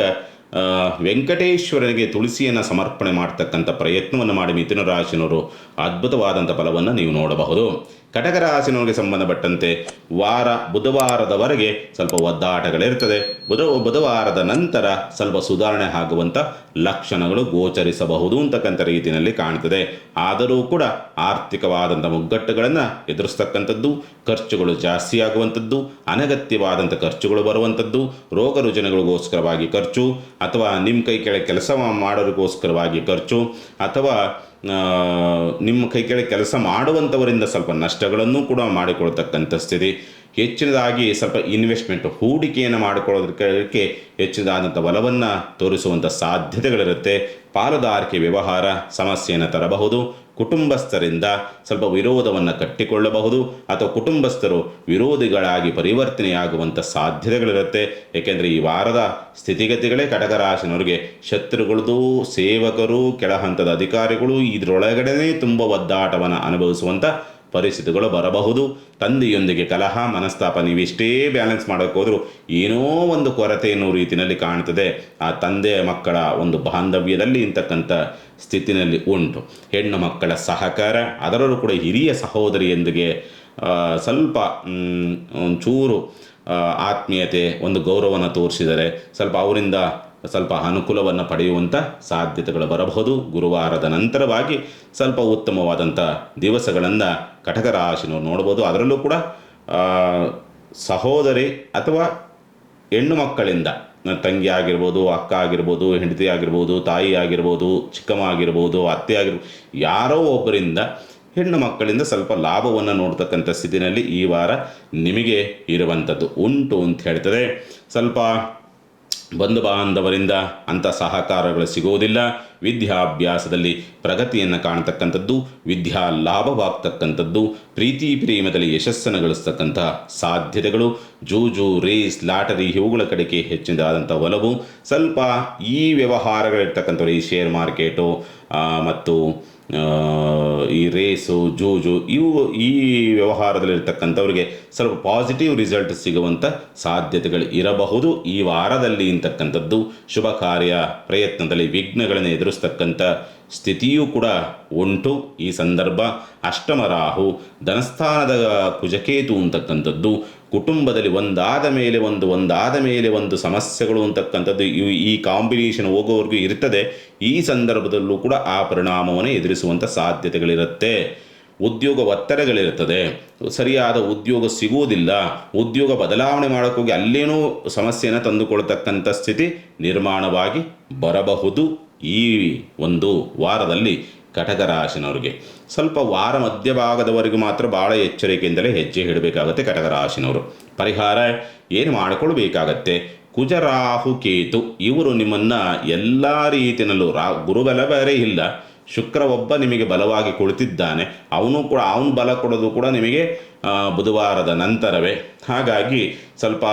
ವೆಂಕಟೇಶ್ವರನಿಗೆ ತುಳಸಿಯನ್ನು ಸಮರ್ಪಣೆ ಮಾಡ್ತಕ್ಕಂಥ ಪ್ರಯತ್ನವನ್ನು ಮಾಡಿ ಮಿಥುನ ರಾಶಿನವರು ಅದ್ಭುತವಾದಂಥ ಫಲವನ್ನು ನೀವು ನೋಡಬಹುದು. ಕಟಕ ರಾಶಿನವರಿಗೆ ಸಂಬಂಧಪಟ್ಟಂತೆ ವಾರ ಬುಧವಾರದವರೆಗೆ ಸ್ವಲ್ಪ ಒದ್ದಾಟಗಳಿರ್ತದೆ. ಬುಧವಾರದ ನಂತರ ಸ್ವಲ್ಪ ಸುಧಾರಣೆ ಆಗುವಂಥ ಲಕ್ಷಣಗಳು ಗೋಚರಿಸಬಹುದು ಅಂತಕ್ಕಂಥ ರೀತಿಯಲ್ಲಿ ಕಾಣ್ತದೆ. ಆದರೂ ಕೂಡ ಆರ್ಥಿಕವಾದಂಥ ಮುಗ್ಗಟ್ಟುಗಳನ್ನು ಎದುರಿಸ್ತಕ್ಕಂಥದ್ದು, ಖರ್ಚುಗಳು ಜಾಸ್ತಿ ಆಗುವಂಥದ್ದು, ಅನಗತ್ಯವಾದಂಥ ಖರ್ಚುಗಳು ಬರುವಂಥದ್ದು, ರೋಗ ರುಜಿನಗಳಿಗೋಸ್ಕರವಾಗಿ ಖರ್ಚು, ಅಥವಾ ನಿಮ್ಮ ಕೈ ಕೆಳಗೆ ಕೆಲಸ ಮಾಡೋರಿಗೋಸ್ಕರವಾಗಿ ಖರ್ಚು, ಅಥವಾ ನಿಮ್ಮ ಕೈ ಕೆಳಗೆ ಕೆಲಸ ಮಾಡುವಂಥವರಿಂದ ಸ್ವಲ್ಪ ನಷ್ಟಗಳನ್ನು ಕೂಡ ಮಾಡಿಕೊಳ್ತಕ್ಕಂಥ ಸ್ಥಿತಿ ಹೆಚ್ಚಿನದಾಗಿ ಸ್ವಲ್ಪ ಇನ್ವೆಸ್ಟ್ಮೆಂಟ್ ಹೂಡಿಕೆಯನ್ನು ಮಾಡಿಕೊಳ್ಳೋದಕ್ಕೆ ಹೆಚ್ಚಿನದಾದಂಥ ಒಲವನ್ನು ತೋರಿಸುವಂಥ ಸಾಧ್ಯತೆಗಳಿರುತ್ತೆ. ಪಾಲುದಾರಿಕೆ ವ್ಯವಹಾರ ಸಮಸ್ಯೆಯನ್ನು ತರಬಹುದು. ಕುಟುಂಬಸ್ಥರಿಂದ ಸ್ವಲ್ಪ ವಿರೋಧವನ್ನು ಕಟ್ಟಿಕೊಳ್ಳಬಹುದು ಅಥವಾ ಕುಟುಂಬಸ್ಥರು ವಿರೋಧಿಗಳಾಗಿ ಪರಿವರ್ತನೆಯಾಗುವಂಥ ಸಾಧ್ಯತೆಗಳಿರುತ್ತೆ. ಏಕೆಂದರೆ ಈ ವಾರದ ಸ್ಥಿತಿಗತಿಗಳೇ ಕಟಕ ರಾಶಿನವರಿಗೆ ಶತ್ರುಗಳದು, ಸೇವಕರು, ಕೆಳ ಹಂತದ ಅಧಿಕಾರಿಗಳು ಇದರೊಳಗಡೆ ತುಂಬ ಒದ್ದಾಟವನ್ನು ಅನುಭವಿಸುವಂಥ ಪರಿಸ್ಥಿತಿಗಳು ಬರಬಹುದು. ತಂದೆಯೊಂದಿಗೆ ಕಲಹ, ಮನಸ್ತಾಪ, ನೀವಿಷ್ಟೇ ಬ್ಯಾಲೆನ್ಸ್ ಮಾಡೋಕ್ಕೆ ಹೋದರೂ ಏನೋ ಒಂದು ಕೊರತೆ ಎನ್ನುವ ರೀತಿಯಲ್ಲಿ ಕಾಣ್ತದೆ. ಆ ತಂದೆ ಮಕ್ಕಳ ಒಂದು ಬಾಂಧವ್ಯದಲ್ಲಿ ಇಂತಕ್ಕಂಥ ಸ್ಥಿತಿನಲ್ಲಿ ಉಂಟು. ಹೆಣ್ಣು ಮಕ್ಕಳ ಸಹಕಾರ, ಅದರಲ್ಲೂ ಕೂಡ ಹಿರಿಯ ಸಹೋದರಿಯೊಂದಿಗೆ ಸ್ವಲ್ಪ ಒಂಚೂರು ಆತ್ಮೀಯತೆ, ಒಂದು ಗೌರವವನ್ನು ತೋರಿಸಿದರೆ ಸ್ವಲ್ಪ ಅವರಿಂದ ಸ್ವಲ್ಪ ಅನುಕೂಲವನ್ನು ಪಡೆಯುವಂಥ ಸಾಧ್ಯತೆಗಳು ಬರಬಹುದು. ಗುರುವಾರದ ನಂತರವಾಗಿ ಸ್ವಲ್ಪ ಉತ್ತಮವಾದಂಥ ದಿವಸಗಳನ್ನು ಕಟಕ ರಾಶಿನವರು ನೋಡ್ಬೋದು. ಅದರಲ್ಲೂ ಕೂಡ ಸಹೋದರಿ ಅಥವಾ ಹೆಣ್ಣು ಮಕ್ಕಳಿಂದ, ತಂಗಿ ಆಗಿರ್ಬೋದು, ಅಕ್ಕ ಆಗಿರ್ಬೋದು, ಹೆಂಡತಿ ಆಗಿರ್ಬೋದು, ತಾಯಿ ಆಗಿರ್ಬೋದು, ಚಿಕ್ಕಮ್ಮ ಆಗಿರ್ಬೋದು, ಅತ್ತೆ ಆಗಿರ್ಬೋದು, ಯಾರೋ ಒಬ್ಬರಿಂದ ಹೆಣ್ಣು ಮಕ್ಕಳಿಂದ ಸ್ವಲ್ಪ ಲಾಭವನ್ನು ನೋಡ್ತಕ್ಕಂಥ ಸ್ಥಿತಿನಲ್ಲಿ ಈ ವಾರ ನಿಮಗೆ ಇರುವಂಥದ್ದು ಉಂಟು ಅಂತ ಹೇಳ್ತದೆ. ಸ್ವಲ್ಪ ಬಂಧು ಬಾಂಧವರಿಂದ ಅಂಥ ಸಹಕಾರಗಳು ಸಿಗುವುದಿಲ್ಲ. ವಿದ್ಯಾಭ್ಯಾಸದಲ್ಲಿ ಪ್ರಗತಿಯನ್ನು ಕಾಣತಕ್ಕಂಥದ್ದು, ವಿದ್ಯಾ ಲಾಭವಾಗ್ತಕ್ಕಂಥದ್ದು, ಪ್ರೀತಿ ಪ್ರೇಮದಲ್ಲಿ ಯಶಸ್ಸನ್ನು ಗಳಿಸ್ತಕ್ಕಂಥ ಸಾಧ್ಯತೆಗಳು, ಜೂಜು, ರೇಸ್, ಲಾಟರಿ ಇವುಗಳ ಕಡೆಗೆ ಹೆಚ್ಚಿನದಾದಂಥ ಒಲವು. ಸ್ವಲ್ಪ ಈ ವ್ಯವಹಾರಗಳಿರ್ತಕ್ಕಂಥವ್ರು, ಈ ಶೇರ್ ಮಾರ್ಕೆಟು ಮತ್ತು ಈ ರೇಸು, ಜೂಜು ಈ ವ್ಯವಹಾರದಲ್ಲಿರ್ತಕ್ಕಂಥವ್ರಿಗೆ ಸ್ವಲ್ಪ ಪಾಸಿಟಿವ್ ರಿಸಲ್ಟ್ ಸಿಗುವಂಥ ಸಾಧ್ಯತೆಗಳು ಇರಬಹುದು ಈ ವಾರದಲ್ಲಿ ಅಂತಕ್ಕಂಥದ್ದು. ಶುಭ ಕಾರ್ಯ ಪ್ರಯತ್ನದಲ್ಲಿ ವಿಘ್ನಗಳನ್ನು ಎದುರಿಸ್ತಕ್ಕಂಥ ಸ್ಥಿತಿಯೂ ಕೂಡ ಉಂಟು ಈ ಸಂದರ್ಭ. ಅಷ್ಟಮ ರಾಹು, ಧನಸ್ಥಾನದ ಕುಜಕೇತು ಅಂತಕ್ಕಂಥದ್ದು, ಕುಟುಂಬದಲ್ಲಿ ಒಂದಾದ ಮೇಲೆ ಒಂದು ಸಮಸ್ಯೆಗಳು ಅಂತಕ್ಕಂಥದ್ದು ಈ ಕಾಂಬಿನೇಷನ್ ಹೋಗೋವರೆಗೂ ಇರ್ತದೆ. ಈ ಸಂದರ್ಭದಲ್ಲೂ ಕೂಡ ಆ ಪರಿಣಾಮವನ್ನು ಎದುರಿಸುವಂಥ ಸಾಧ್ಯತೆಗಳಿರುತ್ತೆ. ಉದ್ಯೋಗ ಒತ್ತಡಗಳಿರ್ತದೆ, ಸರಿಯಾದ ಉದ್ಯೋಗ ಸಿಗುವುದಿಲ್ಲ, ಉದ್ಯೋಗ ಬದಲಾವಣೆ ಮಾಡೋಕ್ಕೋಗಿ ಅಲ್ಲೇನೂ ಸಮಸ್ಯೆಯನ್ನು ತಂದುಕೊಳ್ತಕ್ಕಂಥ ಸ್ಥಿತಿ ನಿರ್ಮಾಣವಾಗಿ ಬರಬಹುದು ಈ ಒಂದು ವಾರದಲ್ಲಿ ಕಟಕ ರಾಶಿನವರಿಗೆ. ಸ್ವಲ್ಪ ವಾರ ಮಧ್ಯಭಾಗದವರೆಗೂ ಮಾತ್ರ ಭಾಳ ಎಚ್ಚರಿಕೆಯಿಂದಲೇ ಹೆಜ್ಜೆ ಇಡಬೇಕಾಗತ್ತೆ ಕಟಕ ರಾಶಿನವರು. ಪರಿಹಾರ ಏನು ಮಾಡಿಕೊಳ್ಬೇಕಾಗತ್ತೆ? ಕುಜರಾಹು ಕೇತು ಇವರು ನಿಮ್ಮನ್ನು ಎಲ್ಲ ರೀತಿಯಲ್ಲೂ ಗುರುಬಲ ಬೇರೆ ಇಲ್ಲ, ಶುಕ್ರ ಒಬ್ಬ ನಿಮಗೆ ಬಲವಾಗಿ ಕುಳಿತಿದ್ದಾನೆ. ಅವನು ಬಲ ಕೊಡೋದು ಕೂಡ ನಿಮಗೆ ಬುಧವಾರದ ನಂತರವೇ. ಹಾಗಾಗಿ ಸ್ವಲ್ಪ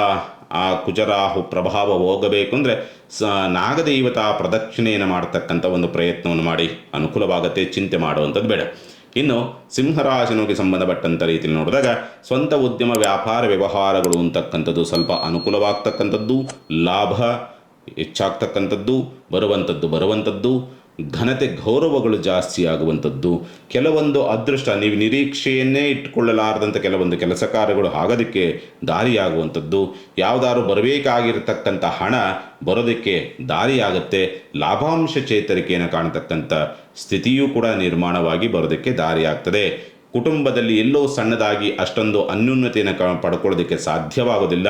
ಆ ಕುಜರಾಹು ಪ್ರಭಾವ ಹೋಗಬೇಕು ಅಂದರೆ ನಾಗದೇವತಾ ಪ್ರದಕ್ಷಿಣೆಯನ್ನು ಮಾಡ್ತಕ್ಕಂಥ ಒಂದು ಪ್ರಯತ್ನವನ್ನು ಮಾಡಿ ಅನುಕೂಲವಾಗುತ್ತೆ. ಚಿಂತೆ ಮಾಡುವಂಥದ್ದು ಬೇಡ. ಇನ್ನು ಸಿಂಹರಾಶಿನಿಗೆ ಸಂಬಂಧಪಟ್ಟಂಥ ರೀತಿಯಲ್ಲಿ ನೋಡಿದಾಗ ಸ್ವಂತ ಉದ್ಯಮ, ವ್ಯಾಪಾರ, ವ್ಯವಹಾರಗಳು ಅಂತಕ್ಕಂಥದ್ದು ಸ್ವಲ್ಪ ಅನುಕೂಲವಾಗ್ತಕ್ಕಂಥದ್ದು, ಲಾಭ ಹೆಚ್ಚಾಗ್ತಕ್ಕಂಥದ್ದು, ಬರುವಂಥದ್ದು ಘನತೆ ಗೌರವಗಳು ಜಾಸ್ತಿ ಆಗುವಂಥದ್ದು, ಕೆಲವೊಂದು ಅದೃಷ್ಟ ನೀವು ನಿರೀಕ್ಷೆಯನ್ನೇ ಇಟ್ಟುಕೊಳ್ಳಲಾರದಂಥ ಕೆಲವೊಂದು ಕೆಲಸ ಕಾರ್ಯಗಳು ಆಗೋದಕ್ಕೆ ದಾರಿಯಾಗುವಂಥದ್ದು, ಯಾವುದಾದ್ರು ಬರಬೇಕಾಗಿರತಕ್ಕಂಥ ಹಣ ಬರೋದಕ್ಕೆ ದಾರಿಯಾಗುತ್ತೆ, ಲಾಭಾಂಶ ಚೇತರಿಕೆಯನ್ನು ಕಾಣತಕ್ಕಂಥ ಸ್ಥಿತಿಯೂ ಕೂಡ ನಿರ್ಮಾಣವಾಗಿ ಬರೋದಕ್ಕೆ ದಾರಿಯಾಗ್ತದೆ. ಕುಟುಂಬದಲ್ಲಿ ಎಲ್ಲೋ ಸಣ್ಣದಾಗಿ ಅಷ್ಟೊಂದು ಅನ್ಯೂನ್ಯತೆಯನ್ನು ಪಡ್ಕೊಳ್ಳೋದಕ್ಕೆ ಸಾಧ್ಯವಾಗೋದಿಲ್ಲ.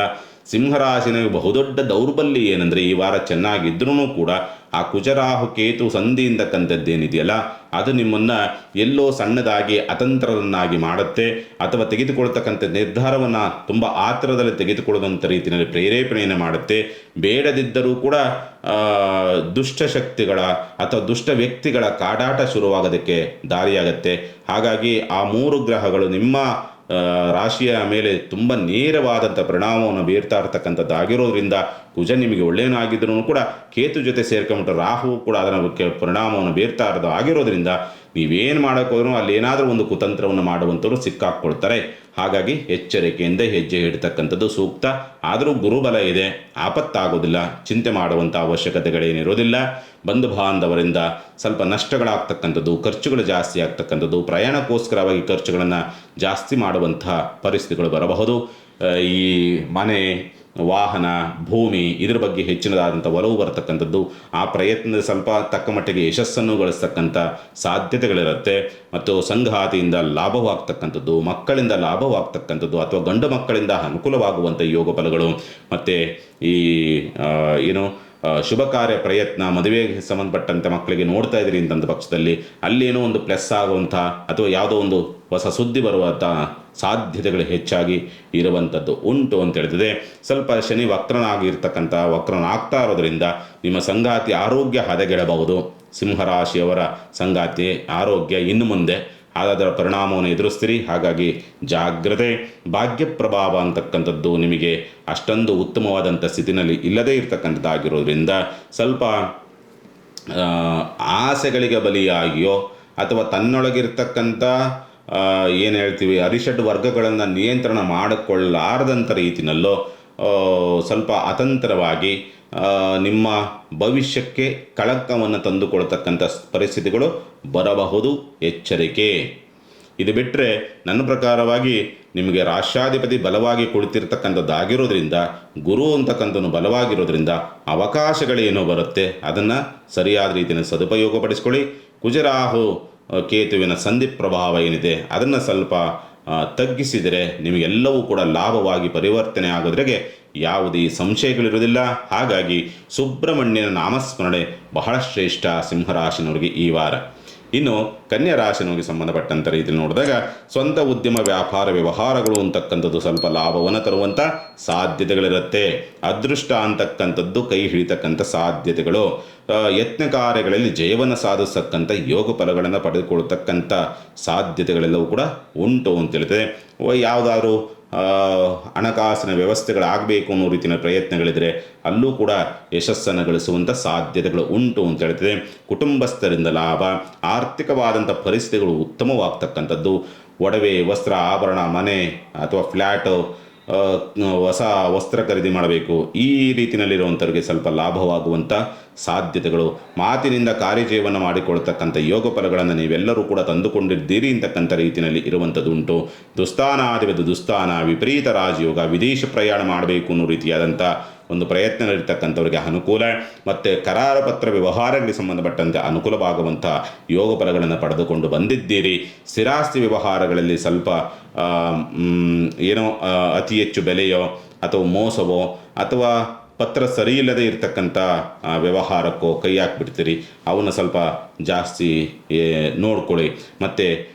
ಸಿಂಹರಾಶಿನಿಗೆ ಬಹುದೊಡ್ಡ ದೌರ್ಬಲ್ಯ ಏನಂದರೆ ಈ ವಾರ ಚೆನ್ನಾಗಿದ್ರೂ ಕೂಡ ಆ ಕುಜರಾಹು ಕೇತು ಸಂಧಿ ಅಂತಕ್ಕಂಥದ್ದೇನಿದೆಯಲ್ಲ ಅದು ನಿಮ್ಮನ್ನು ಎಲ್ಲೋ ಸಣ್ಣದಾಗಿ ಅತಂತ್ರರನ್ನಾಗಿ ಮಾಡುತ್ತೆ, ಅಥವಾ ತೆಗೆದುಕೊಳ್ತಕ್ಕಂಥ ನಿರ್ಧಾರವನ್ನು ತುಂಬ ಆತುರದಲ್ಲಿ ತೆಗೆದುಕೊಳ್ಳುವಂಥ ರೀತಿಯಲ್ಲಿ ಪ್ರೇರೇಪಣೆಯನ್ನು ಮಾಡುತ್ತೆ. ಬೇಡದಿದ್ದರೂ ಕೂಡ ದುಷ್ಟಶಕ್ತಿಗಳ ಅಥವಾ ದುಷ್ಟ ವ್ಯಕ್ತಿಗಳ ಕಾಡಾಟ ಶುರುವಾಗೋದಕ್ಕೆ ದಾರಿಯಾಗತ್ತೆ. ಹಾಗಾಗಿ ಆ 3 ಗ್ರಹಗಳು ನಿಮ್ಮ ರಾಶಿಯ ಮೇಲೆ ತುಂಬ ನೇರವಾದಂಥ ಪರಿಣಾಮವನ್ನು ಬೀರ್ತಾ ಇರ್ತಕ್ಕಂಥದ್ದಾಗಿರೋದ್ರಿಂದ ಕುಜ ನಿಮಗೆ ಒಳ್ಳೆಯನಾಗಿದ್ರೂ ಕೂಡ ಕೇತು ಜೊತೆ ಸೇರ್ಕೊಂಬಿಟ್ಟು ರಾಹು ಕೂಡ ಅದರ ಪರಿಣಾಮವನ್ನು ಬೀರ್ತಾ ಇರೋದು ಆಗಿರೋದ್ರಿಂದ ನೀವೇನು ಮಾಡೋಕ್ಕೋದ್ರೂ ಅಲ್ಲಿ ಏನಾದರೂ ಒಂದು ಕುತಂತ್ರವನ್ನು ಮಾಡುವಂಥವ್ರು ಸಿಕ್ಕಾಕ್ಕೊಳ್ತಾರೆ. ಹಾಗಾಗಿ ಎಚ್ಚರಿಕೆಯಿಂದ ಹೆಜ್ಜೆ ಇಡ್ತಕ್ಕಂಥದ್ದು ಸೂಕ್ತ. ಆದರೂ ಗುರುಬಲ ಇದೆ, ಆಪತ್ತಾಗೋದಿಲ್ಲ, ಚಿಂತೆ ಮಾಡುವಂಥ ಅವಶ್ಯಕತೆಗಳೇನಿರೋದಿಲ್ಲ. ಬಂಧು ಬಾಂಧವರಿಂದ ಸ್ವಲ್ಪ ನಷ್ಟಗಳಾಗ್ತಕ್ಕಂಥದ್ದು, ಖರ್ಚುಗಳು ಜಾಸ್ತಿ ಆಗ್ತಕ್ಕಂಥದ್ದು, ಪ್ರಯಾಣಕ್ಕೋಸ್ಕರವಾಗಿ ಖರ್ಚುಗಳನ್ನು ಜಾಸ್ತಿ ಮಾಡುವಂಥ ಪರಿಸ್ಥಿತಿಗಳು ಬರಬಹುದು. ಈ ಮನೆ, ವಾಹನ, ಭೂಮಿ ಇದ್ರ ಬಗ್ಗೆ ಹೆಚ್ಚಿನದಾದಂಥ ಒಲವು ಬರತಕ್ಕಂಥದ್ದು, ಆ ಪ್ರಯತ್ನದ ಸ್ವಲ್ಪ ತಕ್ಕ ಮಟ್ಟಿಗೆ ಯಶಸ್ಸನ್ನು ಗಳಿಸ್ತಕ್ಕಂಥ ಸಾಧ್ಯತೆಗಳಿರುತ್ತೆ. ಮತ್ತು ಸಂಗಾತಿಯಿಂದ ಲಾಭವಾಗ್ತಕ್ಕಂಥದ್ದು, ಮಕ್ಕಳಿಂದ ಲಾಭವಾಗ್ತಕ್ಕಂಥದ್ದು ಅಥವಾ ಗಂಡು ಮಕ್ಕಳಿಂದ ಅನುಕೂಲವಾಗುವಂಥ ಯೋಗ ಫಲಗಳು, ಮತ್ತು ಈ ಶುಭ ಕಾರ್ಯ ಪ್ರಯತ್ನ, ಮದುವೆಗೆ ಸಂಬಂಧಪಟ್ಟಂತೆ ಮಕ್ಕಳಿಗೆ ನೋಡ್ತಾ ಇದ್ದೀರಿ ಅಂತಂದ ಪಕ್ಷದಲ್ಲಿ ಅಲ್ಲೇನೋ ಒಂದು ಪ್ಲಸ್ ಆಗುವಂಥ ಅಥವಾ ಯಾವುದೋ ಒಂದು ಹೊಸ ಸುದ್ದಿ ಬರುವಂಥ ಸಾಧ್ಯತೆಗಳು ಹೆಚ್ಚಾಗಿ ಇರುವಂಥದ್ದು ಉಂಟು ಅಂತ ಹೇಳ್ತದೆ. ಸ್ವಲ್ಪ ಶನಿ ವಕ್ರನಾಗ್ತಾ ಇರೋದ್ರಿಂದ ನಿಮ್ಮ ಸಂಗಾತಿ ಆರೋಗ್ಯ ಹದಗೆಡಬಹುದು. ಸಿಂಹರಾಶಿಯವರ ಸಂಗಾತಿ ಆರೋಗ್ಯ ಇನ್ನು ಮುಂದೆ ಅದರ ಪರಿಣಾಮವನ್ನು ಎದುರಿಸ್ತೀರಿ. ಹಾಗಾಗಿ ಜಾಗ್ರತೆ. ಭಾಗ್ಯ ಪ್ರಭಾವ ಅಂತಕ್ಕಂಥದ್ದು ನಿಮಗೆ ಅಷ್ಟೊಂದು ಉತ್ತಮವಾದಂಥ ಸ್ಥಿತಿನಲ್ಲಿ ಇಲ್ಲದೇ ಇರತಕ್ಕಂಥದ್ದಾಗಿರೋದ್ರಿಂದ ಸ್ವಲ್ಪ ಆಸೆಗಳಿಗೆ ಬಲಿಯಾಗಿಯೋ ಅಥವಾ ತನ್ನೊಳಗಿರ್ತಕ್ಕಂಥ ಏನು ಹೇಳ್ತೀವಿ ಅರಿಷಡ್ ವರ್ಗಗಳನ್ನು ನಿಯಂತ್ರಣ ಮಾಡಿಕೊಳ್ಳಾರದಂಥ ರೀತಿಯಲ್ಲೋ ಸ್ವಲ್ಪ ಅತಂತ್ರವಾಗಿ ನಿಮ್ಮ ಭವಿಷ್ಯಕ್ಕೆ ಕಳಂಕವನ್ನು ತಂದುಕೊಳ್ತಕ್ಕಂಥ ಪರಿಸ್ಥಿತಿಗಳು ಬರಬಹುದು. ಎಚ್ಚರಿಕೆ. ಇದು ಬಿಟ್ಟರೆ ನನ್ನ ಪ್ರಕಾರವಾಗಿ ನಿಮಗೆ ರಾಷ್ಟ್ರಾಧಿಪತಿ ಬಲವಾಗಿ ಕುಳಿತಿರ್ತಕ್ಕಂಥದ್ದಾಗಿರೋದ್ರಿಂದ ಗುರು ಅಂತಕ್ಕಂಥದ್ದು ಬಲವಾಗಿರೋದ್ರಿಂದ ಅವಕಾಶಗಳೇನೋ ಬರುತ್ತೆ, ಅದನ್ನು ಸರಿಯಾದ ರೀತಿಯಲ್ಲಿ ಸದುಪಯೋಗಪಡಿಸ್ಕೊಳ್ಳಿ. ಕುಜರಾಹು ಕೇತುವಿನ ಸಂಧಿ ಪ್ರಭಾವ ಏನಿದೆ ಅದನ್ನು ಸ್ವಲ್ಪ ತಗ್ಗಿಸಿದರೆ ನಿಮಗೆಲ್ಲವೂ ಕೂಡ ಲಾಭವಾಗಿ ಪರಿವರ್ತನೆ ಆಗೋದ್ರಿಗೆ ಯಾವುದೇ ಸಂಶಯಗಳಿರೋದಿಲ್ಲ. ಹಾಗಾಗಿ ಸುಬ್ರಹ್ಮಣ್ಯನ ನಾಮಸ್ಮರಣೆ ಬಹಳ ಶ್ರೇಷ್ಠ ಸಿಂಹರಾಶಿನವರಿಗೆ ಈ ವಾರ. ಇನ್ನು ಕನ್ಯಾ ರಾಶಿನವರಿಗೆ ಸಂಬಂಧಪಟ್ಟಂಥ ರೀತಿಯಲ್ಲಿ ನೋಡಿದಾಗ ಸ್ವಂತ ಉದ್ಯಮ ವ್ಯಾಪಾರ ವ್ಯವಹಾರಗಳು ಅಂತಕ್ಕಂಥದ್ದು ಸ್ವಲ್ಪ ಲಾಭವನ್ನು ತರುವಂಥ ಸಾಧ್ಯತೆಗಳಿರುತ್ತೆ. ಅದೃಷ್ಟ ಅಂತಕ್ಕಂಥದ್ದು ಕೈ ಹಿಡಿತಕ್ಕಂಥ ಸಾಧ್ಯತೆಗಳು, ಯತ್ನ ಕಾರ್ಯಗಳಲ್ಲಿ ಜಯವನ್ನು ಸಾಧಿಸ್ತಕ್ಕಂಥ ಯೋಗ ಫಲಗಳನ್ನು ಪಡೆದುಕೊಳ್ತಕ್ಕಂಥ ಸಾಧ್ಯತೆಗಳೆಲ್ಲವೂ ಕೂಡ ಉಂಟು ಅಂತ ಹೇಳ್ತದೆ. ಯಾವುದಾದ್ರೂ ಹಣಕಾಸಿನ ವ್ಯವಸ್ಥೆಗಳಾಗಬೇಕು ಅನ್ನೋ ರೀತಿಯ ಪ್ರಯತ್ನಗಳಿದ್ರೆ ಅಲ್ಲೂ ಕೂಡ ಯಶಸ್ಸನ್ನು ಗಳಿಸುವಂಥ ಸಾಧ್ಯತೆಗಳು ಉಂಟು ಅಂತ ಹೇಳ್ತದೆ. ಕುಟುಂಬಸ್ಥರಿಂದ ಲಾಭ, ಆರ್ಥಿಕವಾದಂಥ ಪರಿಸ್ಥಿತಿಗಳು ಉತ್ತಮವಾಗ್ತಕ್ಕಂಥದ್ದು, ಒಡವೆ, ವಸ್ತ್ರ, ಆಭರಣ, ಮನೆ ಅಥವಾ ಫ್ಲ್ಯಾಟು, ಹೊಸ ವಸ್ತ್ರ ಖರೀದಿ ಮಾಡಬೇಕು, ಈ ರೀತಿಯಲ್ಲಿರುವಂಥವ್ರಿಗೆ ಸ್ವಲ್ಪ ಲಾಭವಾಗುವಂಥ ಸಾಧ್ಯತೆಗಳು, ಮಾತಿನಿಂದ ಕಾರ್ಯಜಯವನ್ನು ಮಾಡಿಕೊಳ್ತಕ್ಕಂಥ ಯೋಗ ಫಲಗಳನ್ನು ನೀವೆಲ್ಲರೂ ಕೂಡ ತಂದುಕೊಂಡಿದ್ದೀರಿ ಅಂತಕ್ಕಂಥ ರೀತಿಯಲ್ಲಿ ಇರುವಂಥದ್ದು ಉಂಟು. ದುಸ್ಥಾನ ವಿಪರೀತ ರಾಜಯೋಗ, ವಿದೇಶ ಪ್ರಯಾಣ ಮಾಡಬೇಕು ಅನ್ನೋ ರೀತಿಯಾದಂಥ ಒಂದು ಪ್ರಯತ್ನಗಳಿರ್ತಕ್ಕಂಥವ್ರಿಗೆ ಅನುಕೂಲ, ಮತ್ತು ಕರಾರ ಪತ್ರ ವ್ಯವಹಾರಗಳಿಗೆ ಸಂಬಂಧಪಟ್ಟಂತೆ ಅನುಕೂಲವಾಗುವಂಥ ಯೋಗ ಫಲಗಳನ್ನು ಪಡೆದುಕೊಂಡು ಬಂದಿದ್ದೀರಿ. ಸ್ಥಿರಾಸ್ತಿ ವ್ಯವಹಾರಗಳಲ್ಲಿ ಸ್ವಲ್ಪ ಏನೋ ಅತಿ ಹೆಚ್ಚು ಬೆಲೆಯೋ ಅಥವಾ ಮೋಸವೋ ಅಥವಾ ಪತ್ರ ಸರಿಯಿಲ್ಲದೆ ಇರತಕ್ಕಂಥ ವ್ಯವಹಾರಕ್ಕೋ ಕೈ ಹಾಕ್ಬಿಡ್ತೀರಿ. ಅವನ್ನ ಸ್ವಲ್ಪ ಜಾಸ್ತಿ ನೋಡ್ಕೊಳ್ಳಿ. ಮತ್ತು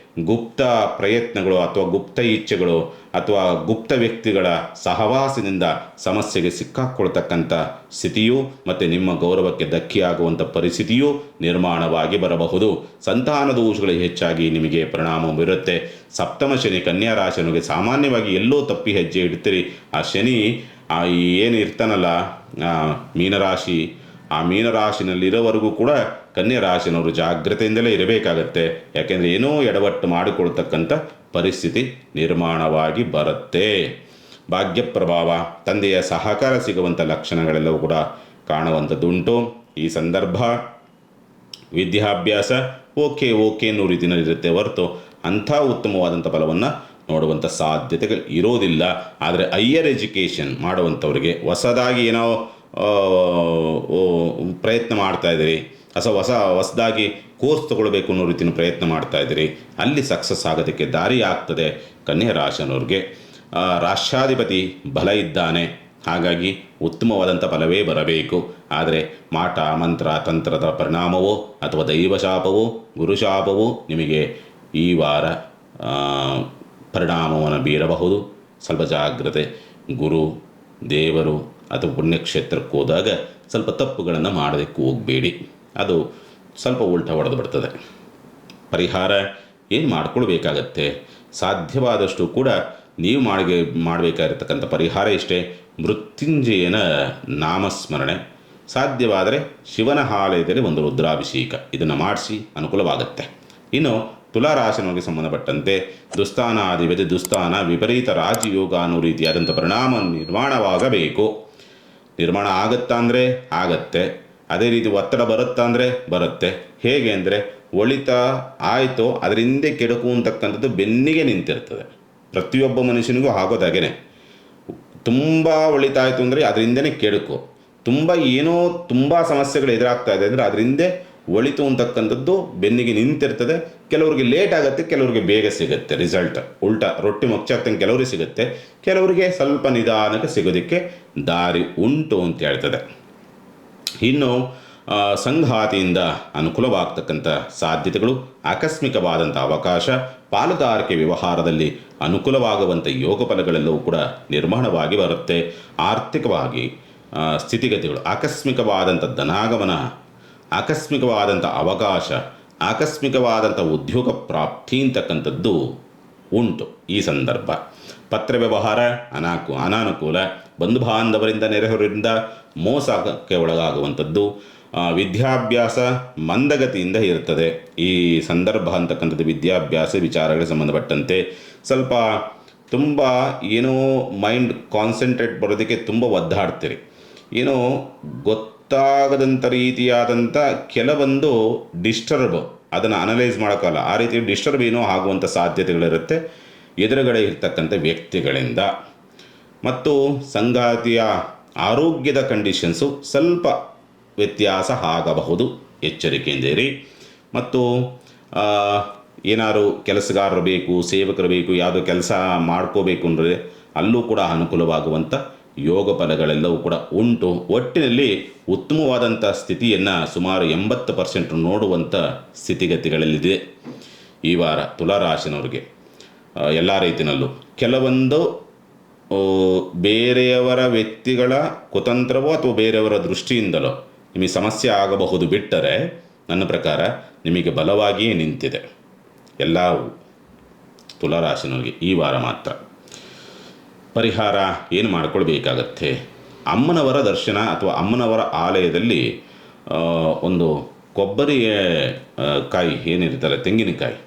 ಗುಪ್ತ ಪ್ರಯತ್ನಗಳು ಅಥವಾ ಗುಪ್ತ ಇಚ್ಛೆಗಳು ಅಥವಾ ಗುಪ್ತ ವ್ಯಕ್ತಿಗಳ ಸಹವಾಸದಿಂದ ಸಮಸ್ಯೆಗೆ ಸಿಕ್ಕಾಕ್ಕೊಳ್ತಕ್ಕಂಥ ಸ್ಥಿತಿಯು ಮತ್ತು ನಿಮ್ಮ ಗೌರವಕ್ಕೆ ಧಕ್ಕೆಯಾಗುವಂಥ ಪರಿಸ್ಥಿತಿಯೂ ನಿರ್ಮಾಣವಾಗಿ ಬರಬಹುದು. ಸಂತಾನ ದೋಷಗಳು ಹೆಚ್ಚಾಗಿ ನಿಮಗೆ ಪರಿಣಾಮ ಬೀರುತ್ತೆ. ಸಪ್ತಮ ಶನಿ ಕನ್ಯಾ ರಾಶಿಯವರಿಗೆ ಸಾಮಾನ್ಯವಾಗಿ ಎಲ್ಲೋ ತಪ್ಪಿ ಹೆಜ್ಜೆ ಇಡ್ತೀರಿ. ಆ ಶನಿ ಏನು ಇರ್ತಾನಲ್ಲ ಮೀನರಾಶಿ, ಆ ಮೀನರಾಶಿನಲ್ಲಿರೋವರೆಗೂ ಕೂಡ ಕನ್ಯಾ ರಾಶಿನವರು ಜಾಗ್ರತೆಯಿಂದಲೇ ಇರಬೇಕಾಗತ್ತೆ. ಯಾಕೆಂದರೆ ಏನೋ ಎಡವಟ್ಟು ಮಾಡಿಕೊಳ್ತಕ್ಕಂಥ ಪರಿಸ್ಥಿತಿ ನಿರ್ಮಾಣವಾಗಿ ಬರುತ್ತೆ. ಭಾಗ್ಯ ಪ್ರಭಾವ, ತಂದೆಯ ಸಹಕಾರ ಸಿಗುವಂಥ ಲಕ್ಷಣಗಳೆಲ್ಲವೂ ಕೂಡ ಕಾಣುವಂಥದ್ದುಂಟು. ಈ ಸಂದರ್ಭ ವಿದ್ಯಾಭ್ಯಾಸ ಓಕೆ ಅನ್ನೋ ರೀತಿಯಲ್ಲಿ ಇರುತ್ತೆ ಹೊರತು ಅಂಥ ಉತ್ತಮವಾದಂಥ ಫಲವನ್ನು ನೋಡುವಂಥ ಸಾಧ್ಯತೆಗಳು ಇರೋದಿಲ್ಲ. ಆದರೆ ಹೈಯರ್ ಎಜುಕೇಷನ್ ಮಾಡುವಂಥವ್ರಿಗೆ ಹೊಸದಾಗಿ ಏನೋ ಪ್ರಯತ್ನ ಮಾಡ್ತಾಯಿದ್ದೀರಿ, ಹೊಸದಾಗಿ ಕೋರ್ಸ್ ತೊಗೊಳ್ಬೇಕು ಅನ್ನೋ ರೀತಿಯ ಪ್ರಯತ್ನ ಮಾಡ್ತಾಯಿದ್ದೀರಿ, ಅಲ್ಲಿ ಸಕ್ಸಸ್ ಆಗೋದಕ್ಕೆ ದಾರಿ ಆಗ್ತದೆ. ಕನ್ಯಾ ರಾಶಿಯವ್ರಿಗೆ ರಾಷ್ಟ್ರಾಧಿಪತಿ ಬಲ ಇದ್ದಾನೆ, ಹಾಗಾಗಿ ಉತ್ತಮವಾದಂಥ ಫಲವೇ ಬರಬೇಕು. ಆದರೆ ಮಾಟ ಮಂತ್ರ ತಂತ್ರದ ಪರಿಣಾಮವೋ ಅಥವಾ ದೈವಶಾಪವೋ ಗುರುಶಾಪವೋ ನಿಮಗೆ ಈ ವಾರ ಪರಿಣಾಮವನ್ನು ಬೀರಬಹುದು. ಸ್ವಲ್ಪ ಜಾಗ್ರತೆ. ಗುರು ದೇವರು ಅಥವಾ ಪುಣ್ಯಕ್ಷೇತ್ರಕ್ಕೆ ಹೋದಾಗ ಸ್ವಲ್ಪ ತಪ್ಪುಗಳನ್ನು ಮಾಡೋದಕ್ಕೆ ಹೋಗಬೇಡಿ, ಅದು ಸ್ವಲ್ಪ ಉಲ್ಟಾ ಹೊಡೆದು ಬಿಡ್ತದೆ. ಪರಿಹಾರ ಏನು ಮಾಡ್ಕೊಳ್ಬೇಕಾಗತ್ತೆ, ಸಾಧ್ಯವಾದಷ್ಟು ಕೂಡ ನೀವು ಮಾಡಬೇಕಾಗಿರ್ತಕ್ಕಂಥ ಪರಿಹಾರ ಇಷ್ಟೇ: ಮೃತ್ಯುಂಜಯನ ನಾಮಸ್ಮರಣೆ, ಸಾಧ್ಯವಾದರೆ ಶಿವನ ಆಲಯದಲ್ಲಿ ಒಂದು ರುದ್ರಾಭಿಷೇಕ, ಇದನ್ನು ಮಾಡಿಸಿ ಅನುಕೂಲವಾಗುತ್ತೆ. ಇನ್ನು ತುಲಾರಾಶಿನವರಿಗೆ ಸಂಬಂಧಪಟ್ಟಂತೆ ದುಸ್ಥಾನಾಧಿಪತಿ ದುಸ್ಥಾನ ವಿಪರೀತ ರಾಜಯೋಗ ಅನ್ನೋ ರೀತಿಯಾದಂಥ ಪರಿಣಾಮ ನಿರ್ಮಾಣವಾಗಬೇಕು. ನಿರ್ಮಾಣ ಆಗುತ್ತಾ ಅಂದರೆ ಆಗತ್ತೆ, ಅದೇ ರೀತಿ ಒತ್ತಡ ಬರುತ್ತಾ ಅಂದರೆ ಬರುತ್ತೆ. ಹೇಗೆ ಅಂದರೆ ಒಳಿತ ಆಯಿತು ಅದರಿಂದ ಕೆಡುಕು ಅಂತಕ್ಕಂಥದ್ದು ಬೆನ್ನಿಗೆ ನಿಂತಿರ್ತದೆ. ಪ್ರತಿಯೊಬ್ಬ ಮನುಷ್ಯನಿಗೂ ಆಗೋದಾಗೇನೆ. ತುಂಬ ಒಳಿತಾಯಿತು ಅಂದರೆ ಅದರಿಂದನೇ ಕೆಡುಕು, ತುಂಬ ಸಮಸ್ಯೆಗಳು ಎದುರಾಗ್ತಾ ಇದೆ ಅಂದರೆ ಅದರಿಂದ ಒಳಿತು ಅಂತಕ್ಕಂಥದ್ದು ಬೆನ್ನಿಗೆ ನಿಂತಿರ್ತದೆ. ಕೆಲವರಿಗೆ ಲೇಟ್ ಆಗುತ್ತೆ, ಕೆಲವರಿಗೆ ಬೇಗ ಸಿಗುತ್ತೆ ರಿಸಲ್ಟ್. ಉಲ್ಟಾ ರೊಟ್ಟಿ ಮೊಚ್ಚಾಗ್ತಂಗೆ ಕೆಲವರಿಗೆ ಸಿಗುತ್ತೆ, ಕೆಲವರಿಗೆ ಸ್ವಲ್ಪ ನಿಧಾನಕ್ಕೆ ಸಿಗೋದಕ್ಕೆ ದಾರಿ ಉಂಟು ಅಂತ ಹೇಳ್ತದೆ. ಇನ್ನು ಸಂಘಾತಿಯಿಂದ ಅನುಕೂಲವಾಗ್ತಕ್ಕಂಥ ಸಾಧ್ಯತೆಗಳು, ಆಕಸ್ಮಿಕವಾದಂಥ ಅವಕಾಶ, ಪಾಲುದಾರಿಕೆ ವ್ಯವಹಾರದಲ್ಲಿ ಅನುಕೂಲವಾಗುವಂಥ ಯೋಗ ಫಲಗಳೆಲ್ಲವೂ ಕೂಡ ನಿರ್ಮಾಣವಾಗಿ ಬರುತ್ತೆ. ಆರ್ಥಿಕವಾಗಿ ಸ್ಥಿತಿಗತಿಗಳು, ಆಕಸ್ಮಿಕವಾದಂಥ ಧನಾಗಮನ, ಆಕಸ್ಮಿಕವಾದಂಥ ಅವಕಾಶ, ಆಕಸ್ಮಿಕವಾದಂಥ ಉದ್ಯೋಗ ಪ್ರಾಪ್ತಿ ಅಂತಕ್ಕಂಥದ್ದು ಉಂಟು ಈ ಸಂದರ್ಭ. ಪತ್ರ ವ್ಯವಹಾರ ಅನಾನುಕೂಲ, ಬಂಧು ಬಾಂಧವರಿಂದ ನೆರೆಹೊರೆಯಿಂದ ಮೋಸಕ್ಕೆ ಒಳಗಾಗುವಂಥದ್ದು, ವಿದ್ಯಾಭ್ಯಾಸ ಮಂದಗತಿಯಿಂದ ಇರ್ತದೆ ಈ ಸಂದರ್ಭ ಅಂತಕ್ಕಂಥದ್ದು. ವಿದ್ಯಾಭ್ಯಾಸ ವಿಚಾರಗಳಿಗೆ ಸಂಬಂಧಪಟ್ಟಂತೆ ಸ್ವಲ್ಪ ತುಂಬ ಏನೋ ಮೈಂಡ್ ಕಾನ್ಸಂಟ್ರೇಟ್ ಬರೋದಕ್ಕೆ ತುಂಬ ಒದ್ದಾಡ್ತೀರಿ. ಏನೋ ಗೊತ್ತಾಗದಂಥ ರೀತಿಯಾದಂಥ ಕೆಲವೊಂದು ಡಿಸ್ಟರ್ಬ್, ಅದನ್ನು ಅನಲೈಸ್ ಮಾಡೋಕ್ಕಲ್ಲ, ಆ ರೀತಿ ಡಿಸ್ಟರ್ಬ್ ಏನೋ ಆಗುವಂಥ ಸಾಧ್ಯತೆಗಳಿರುತ್ತೆ ಎದುರುಗಡೆ ಇರ್ತಕ್ಕಂಥ ವ್ಯಕ್ತಿಗಳಿಂದ. ಮತ್ತು ಸಂಗಾತಿಯ ಆರೋಗ್ಯದ ಕಂಡೀಷನ್ಸು ಸ್ವಲ್ಪ ವ್ಯತ್ಯಾಸ ಆಗಬಹುದು, ಎಚ್ಚರಿಕೆಯಿಂದ ಇರಿ. ಮತ್ತು ಏನಾದ್ರು ಕೆಲಸಗಾರರು ಬೇಕು, ಸೇವಕರು ಬೇಕು, ಯಾವುದೋ ಕೆಲಸ ಮಾಡ್ಕೋಬೇಕು ಅಂದರೆ ಅಲ್ಲೂ ಕೂಡ ಅನುಕೂಲವಾಗುವಂಥ ಯೋಗ ಫಲಗಳೆಲ್ಲವೂ ಕೂಡ ಉಂಟು. ಒಟ್ಟಿನಲ್ಲಿ ಉತ್ತಮವಾದಂಥ ಸ್ಥಿತಿಯನ್ನು ಸುಮಾರು 80% ನೋಡುವಂಥ ಸ್ಥಿತಿಗತಿಗಳಲ್ಲಿದೆ ಈ ವಾರ ತುಲಾರಾಶಿನವ್ರಿಗೆ. ಎಲ್ಲ ರೀತಿಯಲ್ಲೂ ಕೆಲವೊಂದು ಬೇರೆಯವರ ವ್ಯಕ್ತಿಗಳ ಕುತಂತ್ರವೋ ಅಥವಾ ಬೇರೆಯವರ ದೃಷ್ಟಿಯಿಂದಲೋ ನಿಮಗೆ ಸಮಸ್ಯೆ ಆಗಬಹುದು. ಬಿಟ್ಟರೆ ನನ್ನ ಪ್ರಕಾರ ನಿಮಗೆ ಬಲವಾಗಿಯೇ ನಿಂತಿದೆ ಎಲ್ಲ ತುಲಾರಾಶಿನವರಿಗೆ ಈ ವಾರ ಮಾತ್ರ. ಪರಿಹಾರ ಏನು ಮಾಡಿಕೊಳ್ಬೇಕಾಗತ್ತೆ? ಅಮ್ಮನವರ ದರ್ಶನ ಅಥವಾ ಅಮ್ಮನವರ ಆಲಯದಲ್ಲಿ ಒಂದು ಕೊಬ್ಬರಿ ಕಾಯಿ ಏನಿರ್ತಾರೆ, ತೆಂಗಿನಕಾಯಿ